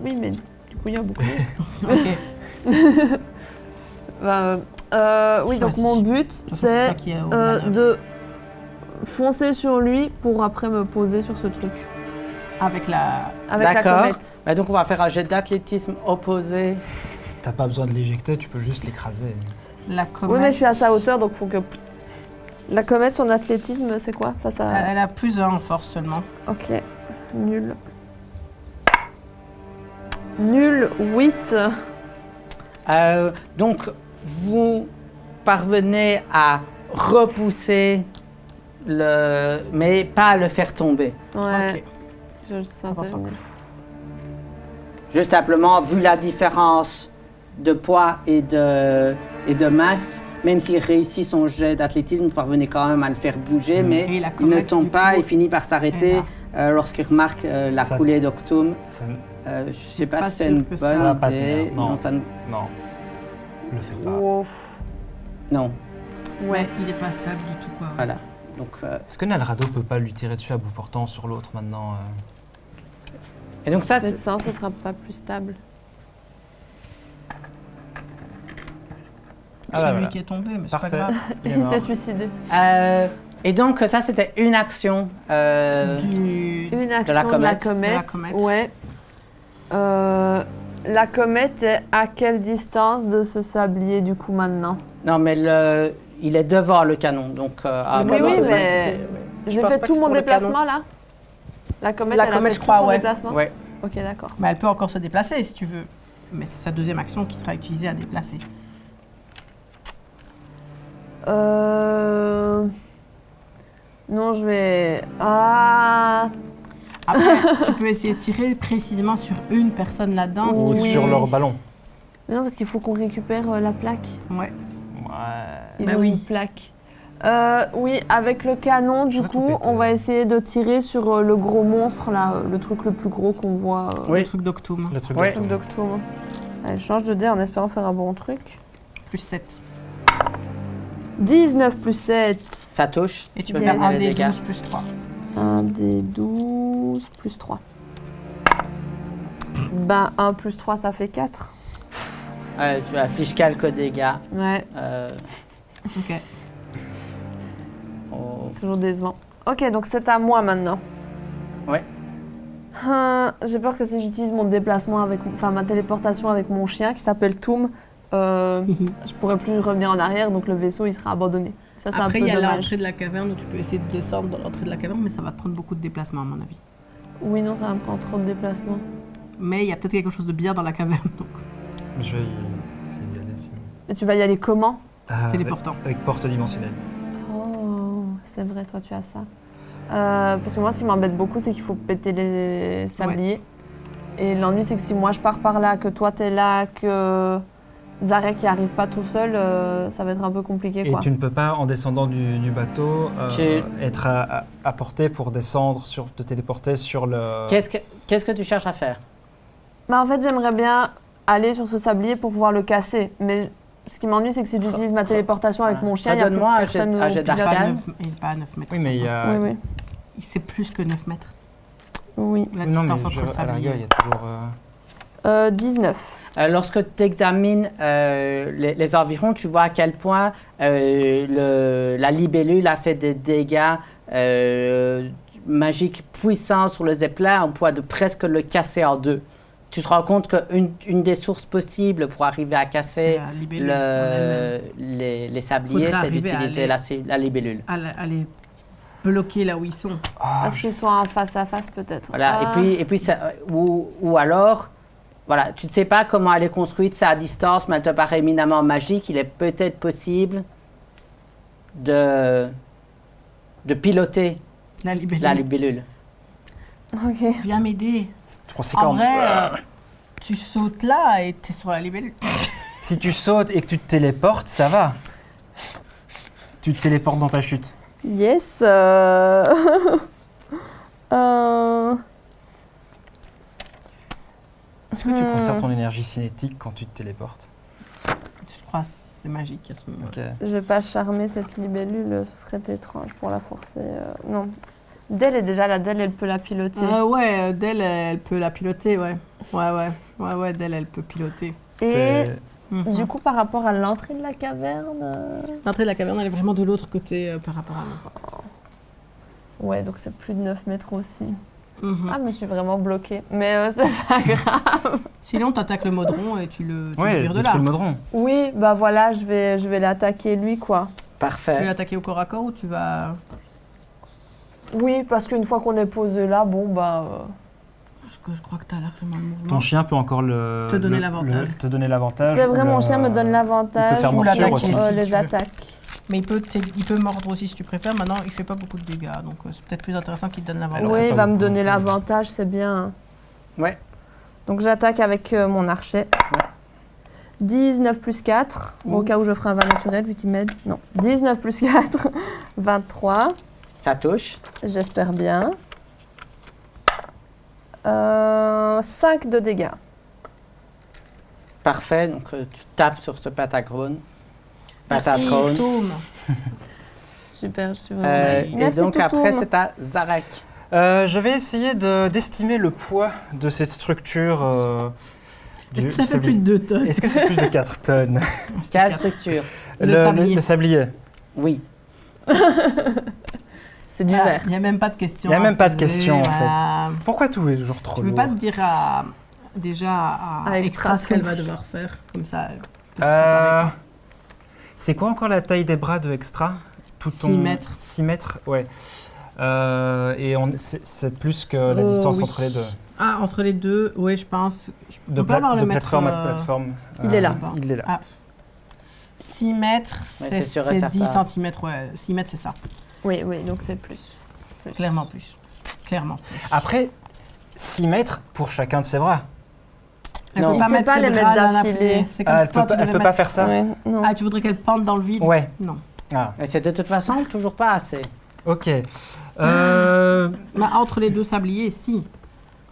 Oui, mais du coup, il y a un bouclier. Ok. Oui, donc Choisis. mon but, C'est c'est toi qui es aux manœuvres. de foncer sur lui pour après me poser sur ce truc. Avec la... Avec la D'accord. comète. Bah, donc, on va faire un jet d'athlétisme opposé. T'as pas besoin de l'éjecter, tu peux juste l'écraser. La comète. Oui, mais je suis à sa hauteur, donc faut que... La comète, son athlétisme, c'est quoi face à... Elle a plus 1 en force seulement. Ok, nul. Nul, 8. Donc, vous parvenez à repousser mais pas à le faire tomber. Ouais, Ok. je le sentais Attention. venir. Juste simplement, vu la différence de poids et de masse, même s'il réussit son jet d'athlétisme, vous parvenez quand même à le faire bouger, mais Et la il ne comète, tombe du pas, coup, il finit par s'arrêter lorsqu'il remarque la Ça- coulée d'Octum. Ça- Je ne sais pas pas si c'est sûr une que bonne ça va pas idée. tenir, non. ça Non, le fais pas. Ouf. non, Ouais, il est pas stable du tout, quoi. voilà. Donc, Est-ce que Nalrado peut pas lui tirer dessus à bout portant sur l'autre maintenant et donc ça, Mais ça sera pas plus stable. C'est bah lui voilà. qui est tombé, mais c'est pas Parfait. grave. Il est Il mort. s'est suicidé. et donc ça c'était une action. Une action de la comète. comète. De la comète. Ouais. La comète est à quelle distance de ce sablier du coup maintenant? Non, mais il est devant le canon, donc à un Oui, moment oui, donné- mais Je j'ai pense fait pas tout que mon c'est pour le déplacement là. La comète, La elle comète, a fait je tout crois, son ouais. déplacement. Ouais. Ok, d'accord. Mais elle peut encore se déplacer si tu veux. Mais c'est sa deuxième action qui sera utilisée à déplacer. Non, je vais. Ah. Après, tu peux essayer de tirer précisément sur une personne là-dedans. Ou si tu sur veux. leur ballon. Mais non, parce qu'il faut qu'on récupère la plaque. Ouais. Ouais. Ils Bah ont oui. une plaque. Oui, avec le canon, du Je vais tout coup, péter. on va essayer de tirer sur le gros monstre, là, le truc le plus gros qu'on voit. Oui. Le truc d'Octum. Le truc Ouais. de Le truc d'Octobre. Allez, je change de dé en espérant faire un bon truc. Plus 7. 19 plus 7. Ça touche. Et tu peux Yes. faire un Les des dégâts. 12 plus 3. 1 des 12 plus 3. Ben, 1 plus 3, ça fait 4. Tu affiches quelques dégâts. Ouais, Ok. Oh. toujours décevant. Ok, donc c'est à moi maintenant. Ouais. J'ai peur que si j'utilise mon déplacement avec, enfin ma téléportation avec mon chien qui s'appelle Toom, je pourrais plus revenir en arrière, donc le vaisseau il sera abandonné. Ça c'est un Après, peu il y a dommage. l'entrée de la caverne où tu peux essayer de descendre dans l'entrée de la caverne, mais ça va te prendre beaucoup de déplacement, à mon avis. Oui, non, ça va me prendre trop de déplacement. Mais il y a peut-être quelque chose de bien dans la caverne, donc Je vais essayer d'y aller sinon. Et tu vas y aller comment? c'est téléportant. Avec porte dimensionnelle. Oh, c'est vrai, toi tu as ça. Parce que moi, ce qui m'embête beaucoup, c'est qu'il faut péter les sabliers. Et l'ennui, c'est que si moi je pars par là, que toi t'es là, que Zarek n'y arrive pas tout seul, ça va être un peu compliqué. Et Quoi. tu ne peux pas, en descendant du bateau, être à portée pour descendre, te téléporter sur le... Qu'est-ce que tu cherches à faire? Bah, en fait, j'aimerais bien aller sur ce sablier pour pouvoir le casser. Mais ce qui m'ennuie, c'est que si j'utilise ma téléportation avec mon chien, il n'y a plus Redonne-moi un personne jet- un au jet Il n'est pilote. d'arcane. pas à 9 mètres. Oui, mais il y a... Oui, oui. C'est plus que 9 mètres. Oui. La Non, mais distance entre le à la rigueur, il y sablier. a toujours... 19. Lorsque tu examines les environs, tu vois à quel point la libellule a fait des dégâts magiques puissants sur le zeppelin au point de presque le casser en deux. Tu te rends compte qu'une des sources possibles pour arriver à C'est casser la libellule en elle-même. les sabliers, Faudrait c'est arriver à d'utiliser la libellule. À les bloquer là où ils sont. Parce qu'ils sont en face à face, peut-être. Voilà. Ah. Et puis ou alors, voilà, tu ne sais pas comment elle est construite, c'est à distance, mais elle te paraît éminemment magique. Il est peut-être possible de piloter La libellule. la libellule. Ok. Viens m'aider. Je pense que c'est En quand- vrai, tu sautes là et tu es sur la libellule. Si tu sautes et que tu te téléportes, ça va. Tu te téléportes dans ta chute. Yes. Est-ce que tu conserves ton énergie cinétique quand tu te téléportes? Je crois que c'est magique à ce moment. Ok. Je vais pas charmer cette libellule, ce serait étrange pour la forcer. Non. Dell est déjà là, Dell, elle peut la piloter. Ouais, Dell, elle peut la piloter, ouais. Ouais, Dell, elle peut piloter. Et C'est- Mhm. du coup, par rapport à l'entrée de la caverne. L'entrée de la caverne, elle est vraiment de l'autre côté par rapport à nous. Ouais, donc c'est plus de 9 mètres aussi. Mhm. Ah, mais je suis vraiment bloquée. Mais c'est pas grave. Sinon, tu attaques le Modron et tu le Ouais, vires de là. détruis le Modron. Oui, bah voilà, je vais l'attaquer lui, quoi. Tu veux Parfait. l'attaquer au corps à corps ou tu vas... Oui, parce qu'une fois qu'on est posé là, bon, bah. Je crois que tu as largement le mouvement. Ton chien peut encore Te donner l'avantage. te donner l'avantage. C'est ou vrai, le- mon chien me donne Il l'avantage. peut faire Ou morsure l'attaquer. aussi. si tu Les veux. attaques. Mais il peut mordre aussi si tu préfères. Maintenant, il fait pas beaucoup de dégâts, donc c'est peut-être plus intéressant qu'il te donne l'avantage. Alors, Oui, c'est il pas va me beaucoup. donner l'avantage, c'est bien. Ouais. Donc j'attaque avec mon archet. 19 plus 4, au cas où je ferai un 20 naturel vu qu'il m'aide. Non, 19 plus 4, 23. Ça touche. J'espère bien. 5 de dégâts. Parfait, donc tu tapes sur ce patagrone. Merci, Patagrone. Toum. Super, je suis vraiment... Et Merci, donc Toutoum. après, c'est à Zarek. Je vais essayer d'estimer le poids de cette structure. Est-ce que ça fait plus de 2 tonnes? Est-ce que c'est plus de 4 tonnes? Quelle structure? Le sablier. Oui. C'est du verre. Il n'y a même pas de question. Il n'y a à même se pas de poser, question, en voilà. fait. Pourquoi tout est toujours trop Tu peux lourd? pas te dire déjà à Extra ce qu'elle va devoir faire, comme ça. Elle peut se préparer. C'est quoi encore la taille des bras de Extra? 6 mètres. 6 mètres, ouais. Et c'est plus que la distance oui. entre les deux. Ah, entre les deux, oui, je pense. Je De, peux pas avoir le mètre, plateforme à plateforme. Il est là. Il est là. Ah. 6 mètres, c'est sûr et c'est certain. 10 cm, ouais. 6 mètres, c'est ça. Oui, donc c'est plus. Clairement plus. Clairement. Après, 6 mètres pour chacun de ses bras. Elle Non. peut pas C'est mettre pas ses les bras mettre l'un d'affilée. appuyé. C'est comme Ah, si toi, tu elle devais peut pas mettre... faire ça? Ouais, non. Ah, tu voudrais qu'elle pende dans le vide? Ouais. Non. Ah, Mais c'est de toute façon toujours pas assez. ok. Mais entre les deux sabliers, si.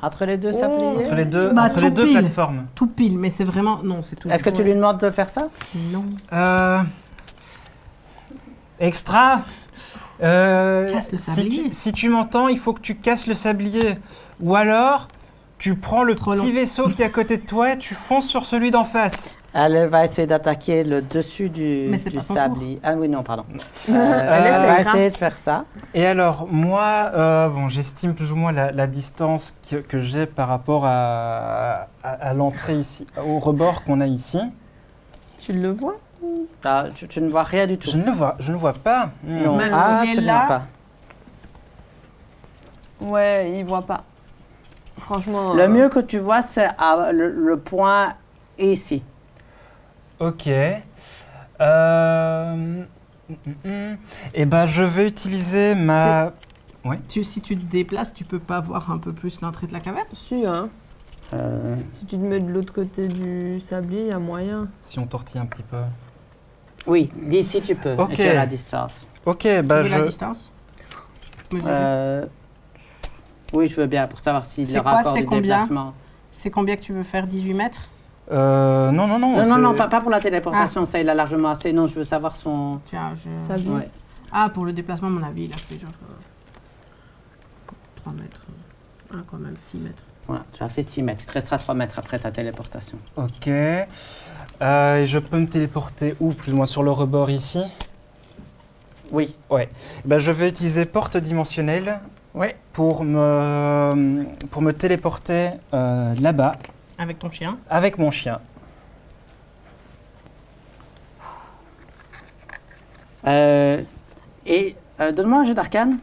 Entre les deux sabliers. Entre les deux, Bah, entre les tout deux pile. plateformes. Tout pile, mais c'est vraiment... Non, c'est tout. Est-ce que tu lui demandes de faire ça? Non. Extra. Casse le sablier. Si tu m'entends, il faut que tu casses le sablier. Ou alors, tu prends le Trop petit long. vaisseau qui est à côté de toi et tu fonces sur celui d'en face. Elle va essayer d'attaquer le dessus du Mais c'est pas son sablier. Ah oui, non, pardon. Elle Elle essaie, va hein. essayer de faire ça. Et alors, moi, j'estime plus ou moins la distance que j'ai par rapport à l'entrée ici, au rebord qu'on a ici. Tu le vois? Tu ne vois rien du tout. Je ne vois pas. Non, Mais absolument là- pas. Ouais, il voit pas. Franchement... Le mieux que tu vois, c'est le point ici. Ok. Eh ben, je vais utiliser ma... Si tu te déplaces, tu peux pas voir un peu plus l'entrée de la caverne? Si, hein. Si tu te mets de l'autre côté du sablier, il y a moyen. Si on tortille un petit peu. Oui, d'ici tu peux. Ok. Et tu as la distance. Ok, bah Tu veux la distance? Oui, je veux bien pour savoir s'il C'est le quoi, rapport c'est du combien? déplacement. C'est combien que tu veux faire? 18 mètres? Non. Non, pas pour la téléportation, ça il a largement assez. Non, je veux savoir son... Tiens, Sablier. Ouais. Ah, pour le déplacement, à mon avis, il a fait genre 3 mètres. Ah, quand même, 6 mètres. Voilà, tu as fait 6 mètres. Il te restera 3 mètres après ta téléportation. Ok. Et je peux me téléporter où? Plus ou moins sur le rebord ici? Oui. Ouais. Ben, je vais utiliser porte dimensionnelle Oui. pour me téléporter là-bas Avec ton chien? avec mon chien. Donne-moi un jeu d'arcane.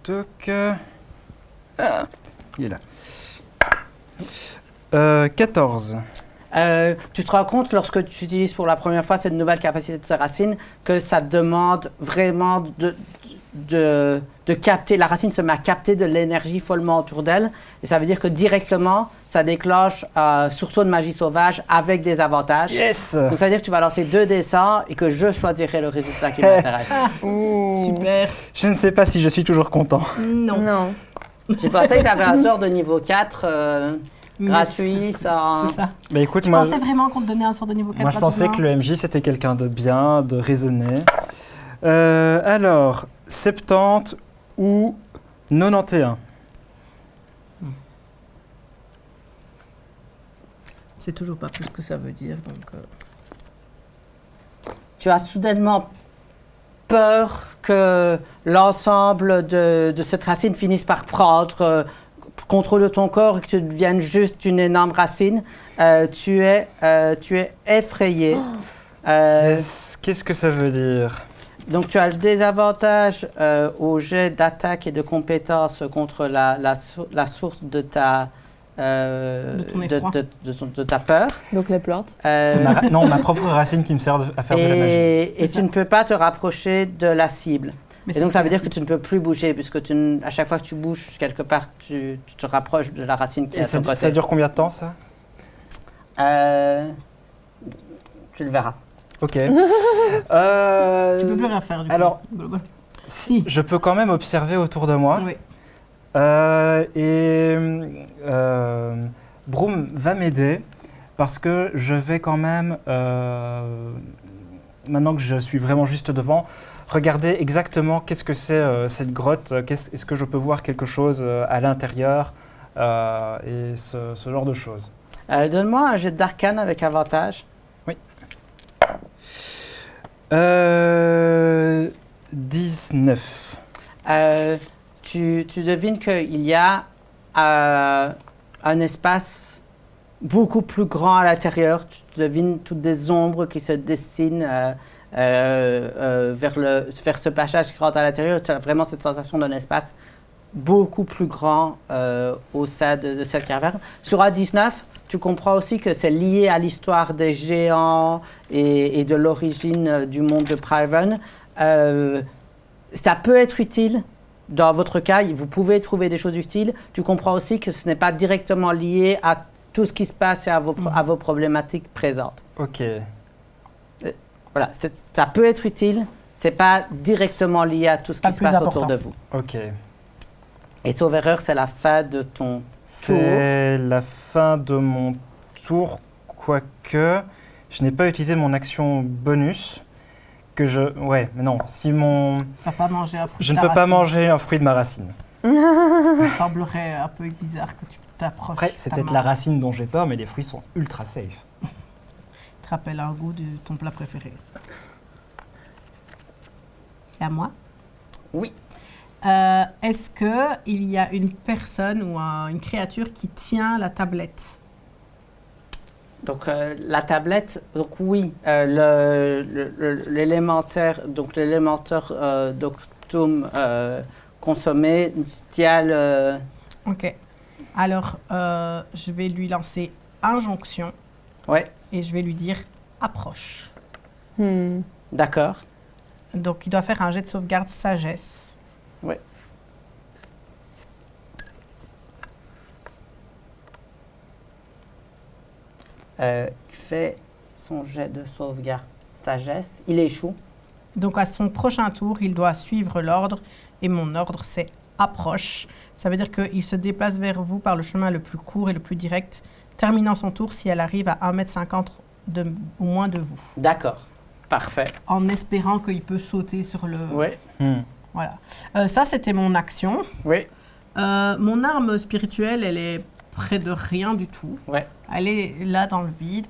Toc. Ah, il est là. 14. Tu te rends compte, lorsque tu utilises pour la première fois cette nouvelle capacité de sa racine, que ça te demande vraiment de capter. La racine se met à capter de l'énergie follement autour d'elle. Et ça veut dire que directement, ça déclenche un sursaut de magie sauvage avec des avantages. Yes! Donc ça veut dire que tu vas lancer 2 dessins et que je choisirai le résultat qui m'intéresse. Super. Je ne sais pas si je suis toujours content. Non. Non. J'ai pensé que tu avais un sort de niveau 4 Mais gratuit, c'est sans... ça. Bah écoute, Tu pensais vraiment qu'on te donnait un sort de niveau 4 moi je pensais que le MJ c'était quelqu'un de bien, de raisonné. Alors, 70 ou 91? C'est toujours pas plus que ça veut dire, donc... Tu as soudainement peur que l'ensemble de cette racine finisse par prendre contrôle de ton corps et que tu deviennes juste une énorme racine. Tu es effrayé. Yes. Qu'est-ce que ça veut dire? Donc tu as le désavantage au jet d'attaque et de compétence contre la source de ta... De ton effroi. de ta peur. Donc les plantes. C'est ma propre racine qui me sert à faire de la magie. Et tu ne peux pas te rapprocher de la cible. Et donc ça veut dire que tu ne peux plus bouger, puisque à chaque fois que tu bouges quelque part, tu te rapproches de la racine qui est à ton côté. Ça dure combien de temps, ça? Tu le verras. Ok. Tu peux plus rien faire du coup. Alors, si. Je peux quand même observer autour de moi. Oui. Broom va m'aider parce que je vais quand même, maintenant que je suis vraiment juste devant, regarder exactement qu'est-ce que c'est cette grotte, est-ce que je peux voir quelque chose à l'intérieur et ce genre de choses. Donne-moi un jet d'arcane avec avantage. Oui. 19. Tu devines qu'il y a un espace beaucoup plus grand à l'intérieur. Tu devines toutes des ombres qui se dessinent vers ce passage qui rentre à l'intérieur. Tu as vraiment cette sensation d'un espace beaucoup plus grand au sein de cette caverne. Sur A19, tu comprends aussi que c'est lié à l'histoire des géants et de l'origine du monde de Priven. Ça peut être utile. Dans votre cas, vous pouvez trouver des choses utiles. Tu comprends aussi que ce n'est pas directement lié à tout ce qui se passe et à vos problématiques présentes. Ok. Voilà, ça peut être utile. C'est pas directement lié à tout ce qui se passe autour de vous. Ok. Et sauf erreur, c'est la fin de ton tour. C'est la fin de mon tour, quoique je n'ai pas utilisé mon action bonus. Ouais, mais non, si mon... T'as pas mangé un fruit Je ne peux pas manger un fruit de ma racine. Ça semblerait un peu bizarre que tu t'approches. Après, c'est peut-être la racine dont j'ai peur, mais les fruits sont ultra safe. Te rappelle un goût de ton plat préféré. C'est à moi? Oui. Est-ce qu'il y a une personne ou une créature qui tient la tablette? Donc la tablette, donc oui, l'élémentaire, donc l'élémentaire d'Octum consommé tient le... Ok. Alors, je vais lui lancer injonction. Ouais. Et je vais lui dire approche. D'accord. Donc, il doit faire un jet de sauvegarde sagesse. Oui. Il fait son jet de sauvegarde sagesse. Il échoue. Donc, à son prochain tour, il doit suivre l'ordre. Et mon ordre, c'est approche. Ça veut dire qu'il se déplace vers vous par le chemin le plus court et le plus direct, terminant son tour si elle arrive à 1,50 m au moins de vous. D'accord. Parfait. En espérant qu'il peut sauter sur le... Oui. Voilà. Ça, c'était mon action. Oui. Mon arme spirituelle, elle est près de rien du tout. Ouais. Elle est là dans le vide.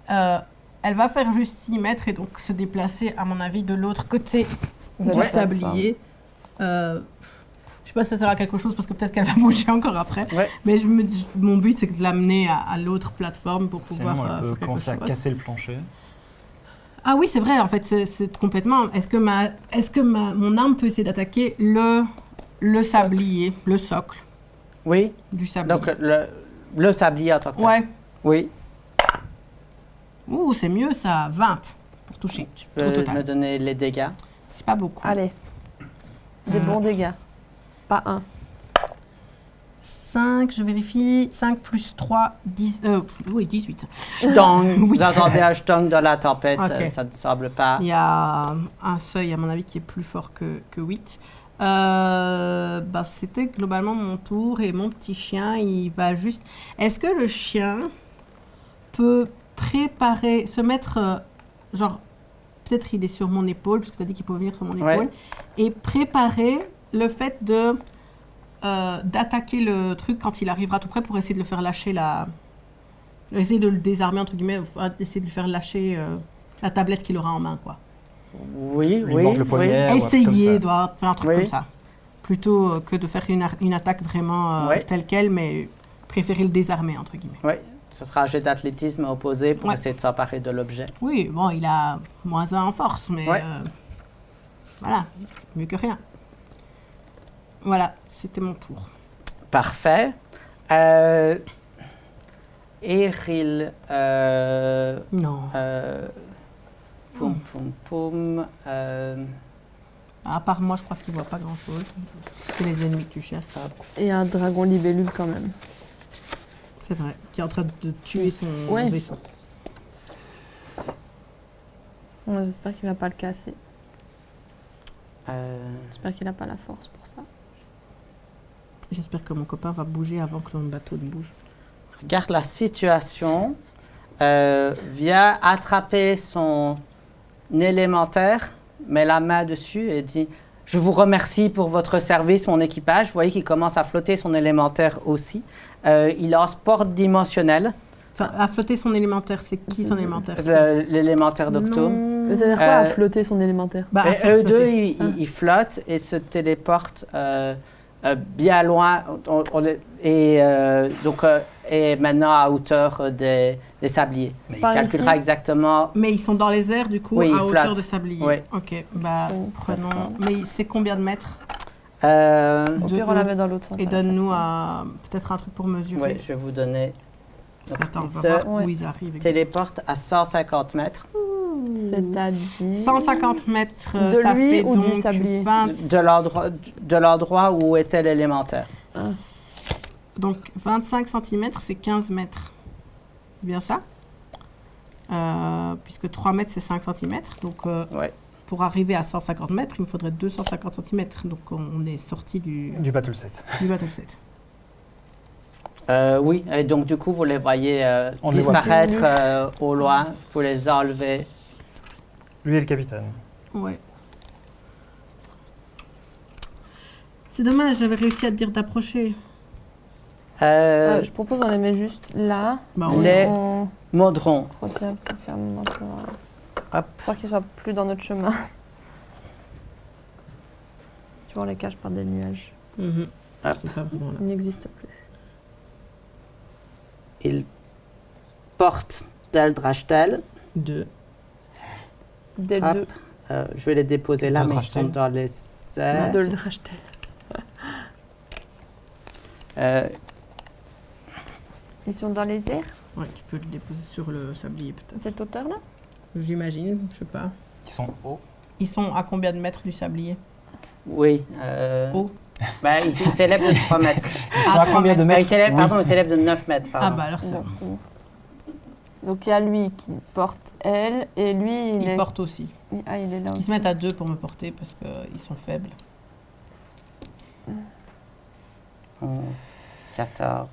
Elle va faire juste 6 mètres et donc se déplacer, à mon avis, de l'autre côté du sablier. Je sais pas si ça sert à quelque chose parce que peut-être qu'elle va bouger encore après. Ouais. Mais je me dis, mon but, c'est de l'amener à l'autre plateforme pour pouvoir faire quelque chose. Commencer à casser le plancher. Ah oui, c'est vrai, en fait, c'est complètement... Est-ce que mon arme peut essayer d'attaquer le sablier, le socle? Oui. Du sablier. Donc, le sablier en tant que tel. Ouais. Oui. Ouh, c'est mieux ça, 20 pour toucher. Tu peux me donner les dégâts? C'est pas beaucoup. Allez. Des bons dégâts. Pas 1. 5, je vérifie. 5 plus 3, 10, oui, 18. Stung. Vous entendez un stung dans la tempête, Okay. Ça ne semble pas. Il y a un seuil, à mon avis, qui est plus fort que 8. C'était globalement mon tour et mon petit chien, il va juste... Est-ce que le chien peut se mettre, genre, peut-être il est sur mon épaule, parce que tu as dit qu'il pouvait venir sur mon épaule, et préparer le fait d'attaquer le truc quand il arrivera tout près pour essayer de le faire lâcher essayer de le désarmer, entre guillemets, essayer de lui faire lâcher la tablette qu'il aura en main, quoi. Oui. Le poignet, Essayer, doit faire un truc comme ça. Plutôt que de faire une attaque vraiment telle qu'elle, mais préférer le désarmer, entre guillemets. Oui, ce sera un jet d'athlétisme opposé pour essayer de s'emparer de l'objet. Oui, bon, il a -1 en force, mais voilà, mieux que rien. Voilà, c'était mon tour. Parfait. Eril... non. Poum. À part moi, je crois qu'il voit pas grand-chose. C'est les ennemis que tu cherches. Et un dragon libellule quand même. C'est vrai. Qui est en train de tuer son Ouais. vaisseau. Ouais, j'espère qu'il va pas le casser. Euh, J'espère qu'il a pas la force pour ça. J'espère que mon copain va bouger avant que le bateau ne bouge. regarde la situation, vient attraper son élémentaire, met la main dessus et dit « Je vous remercie pour votre service, mon équipage. » Vous voyez qu'il commence à flotter son élémentaire aussi. Il lance porte dimensionnelle, Enfin, à flotter son élémentaire, c'est qui son élémentaire? l'élémentaire d'Octo. Non. Mais ça veut dire quoi à flotter son élémentaire? Bah, à Et faire eux deux, flotter. ils flottent et se téléportent bien loin. Et maintenant à hauteur des sabliers. Il Par calculera ici? exactement. Mais ils sont dans les airs, du coup, Oui, ils à hauteur flottent. de sablier. Oui. Ok, bah, Oh, prenons... d'accord. Mais c'est combien de mètres? Au de pire, on la haut. met dans l'autre sens. Et ça va donne-nous pas peut-être un truc pour mesurer. Oui, je vais vous donner. Parce qu'attends, on va Ce voir où Ouais. ils arrivent. téléporte à 150 mètres être. C'est-à-dire. 150 mètres, De ça lui fait ou du donc sablier? 20 de l'endroit où était l'élémentaire. Donc 25 cm, c'est 15 mètres. C'est bien ça? Puisque 3 mètres, c'est 5 cm. Donc Ouais. pour arriver à 150 mètres, il me faudrait 250 cm. Donc on est sorti du Battle set. bateau 7. Oui, et donc du coup, vous les voyez On les voit disparaître au loin. Vous les enlevez. Lui est le capitaine. Ouais. C'est dommage, j'avais réussi à te dire d'approcher. Je propose on les met juste là. Bah, on ouais. les- On Modron. retient peut-être fermement pour. Hop. Pour qu'ils soient plus dans notre chemin. Tu vois, on les cache par des nuages. Mhm. Hop. C'est pas vraiment là. Ils n'existent plus. Il porte Teldrachtel. 2. Dès le Hop. 2. Je vais les déposer là, mais ils Teldrachtel. sont dans les airs. De le Drachtel. Ils sont dans les airs, Ouais, tu peux le déposer sur le sablier peut-être. cette hauteur-là? J'imagine, je sais pas. Ils sont hauts. Ils sont à combien de mètres du sablier? Oui. Oh. Il s'élève de 3 mètres. Ils sont à combien de mètres? Il s'élève, pardon, il s'élève de 9 mètres. Ah Pardon. bah alors c'est Donc, bon. donc il y a lui qui porte elle, et lui, il Ils est... portent aussi. Ah, il est là Ils aussi. se mettent à 2 pour me porter parce qu'ils sont faibles. 11, 14.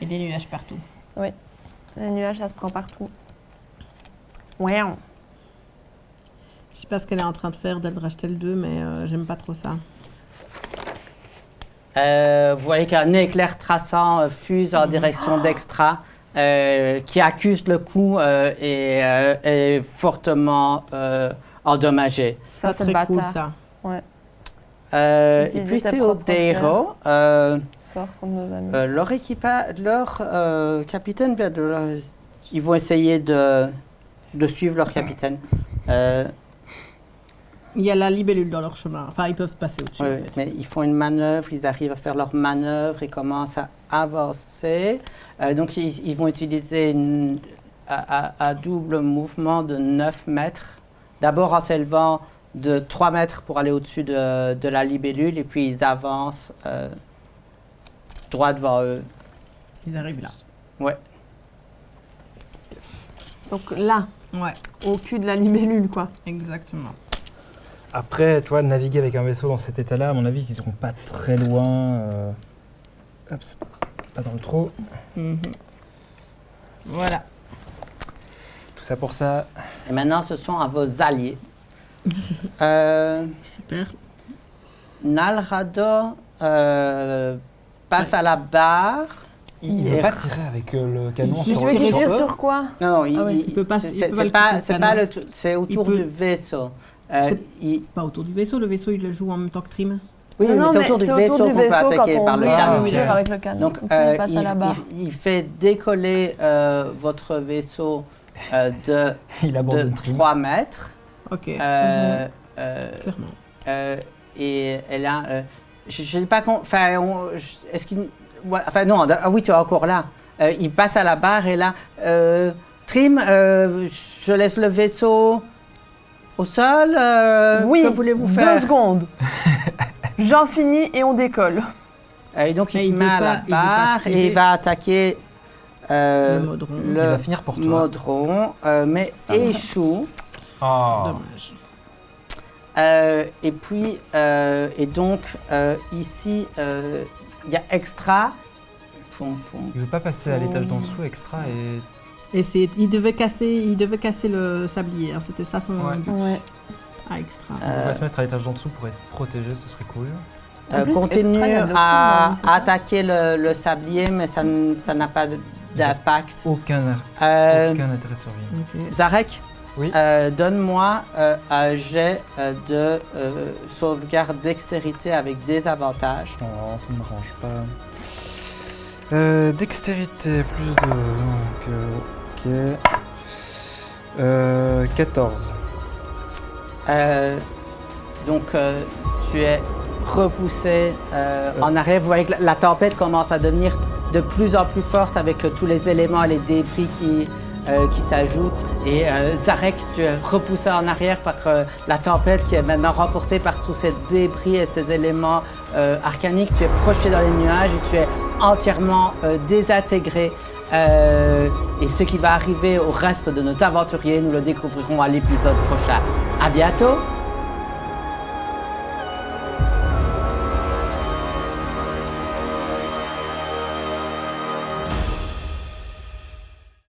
Et des nuages partout. Les nuages, ça se prend partout. Ouais. Je sais pas ce qu'elle est en train de faire d'Eldrachtel 2, mais j'aime pas trop ça. Vous voyez qu'un éclair traçant fuse en direction d'Extra, qui accuse le coup et est fortement endommagé. Ça, c'est très le cool bâtard. ça. Et Utiliser puis tes c'est au propres Deiro. Sort contre nos amis. Leur capitaine vient de ils vont essayer de suivre leur capitaine. Il y a la libellule dans leur chemin. Enfin, ils peuvent passer au-dessus. Ouais, en fait. mais ils font une manœuvre, ils arrivent à faire leur manœuvre, ils commencent à avancer. Donc ils vont utiliser un double mouvement de 9 mètres. D'abord en s'élevant de 3 mètres pour aller au-dessus de la libellule, et puis ils avancent droit devant eux. Ils arrivent là. Ouais. Donc là, Ouais, au cul de la libellule, quoi. exactement. Après, tu vois, naviguer avec un vaisseau dans cet état-là, à mon avis, ils seront pas très loin. Hop, pas dans le trou. Mhm. Voilà. Tout ça pour ça. Et maintenant, ce sont à vos alliés. Super. Nalrado passe à la barre. Il ne Yes. va pas tirer avec le canon Il Tu sur veux qu'il sur tire eux. sur quoi? Non, Ah oui, il peut pas- il peut pas le quitter, c'est le pas canon. c'est autour peut- du vaisseau. C'est- Il- Pas autour du vaisseau. Le vaisseau, il le joue en même temps que Trim. oui, mais c'est autour du vaisseau qu'on peut attaquer quand par on le met canon. un tir ok. avec le canon. Donc, Donc, il passe à la barre. il fait décoller votre vaisseau de Il abandonne Trim. 3 mètres. Ok, Clairement. clairement. Et là, je ne sais pas quand. Enfin, est-ce qu'il. Ouais, enfin, non, ah oui, tu es encore là. Il passe à la barre et là. Trim, je laisse le vaisseau Au sol, Oui, que voulez-vous 2 faire? secondes. J'en finis et on décolle. Et donc il Mais se il met veut à pas- la il veut pas barre tirer. et il va attaquer Le Modron. Il va finir pour toi. Modron, mais C'est pas mal. échoue. Oh. Dommage. Et puis, et donc, ici, il y a extra. Poum, poum. Il veut pas passer à l'étage d'en dessous, extra, et Et il devait casser le sablier. Hein. C'était ça son Ouais. but. Ouais. Ah, extra. s'il veut pas se mettre à l'étage d'en dessous pour être protégé, ce serait cool. En plus, Continue extra, il y a de l'octobre, à, oui, c'est à ça attaquer le sablier, mais ça n'a pas d'impact. Aucun Euh, intérêt de survie. Ok. Zarek, Oui. donne-moi un jet de sauvegarde dextérité avec des avantages. Non, ça ne m'arrange pas. Dextérité, plus 2, donc ok. 14. Donc, tu es repoussé en arrière. Vous voyez que la tempête commence à devenir de plus en plus forte avec tous les éléments et les débris qui s'ajoutent. Et Zarek, tu es repoussé en arrière par la tempête qui est maintenant renforcée par tous ces débris et ces éléments arcaniques. Tu es projeté dans les nuages et tu es entièrement désintégré. Et ce qui va arriver au reste de nos aventuriers, nous le découvrirons à l'épisode prochain. À bientôt!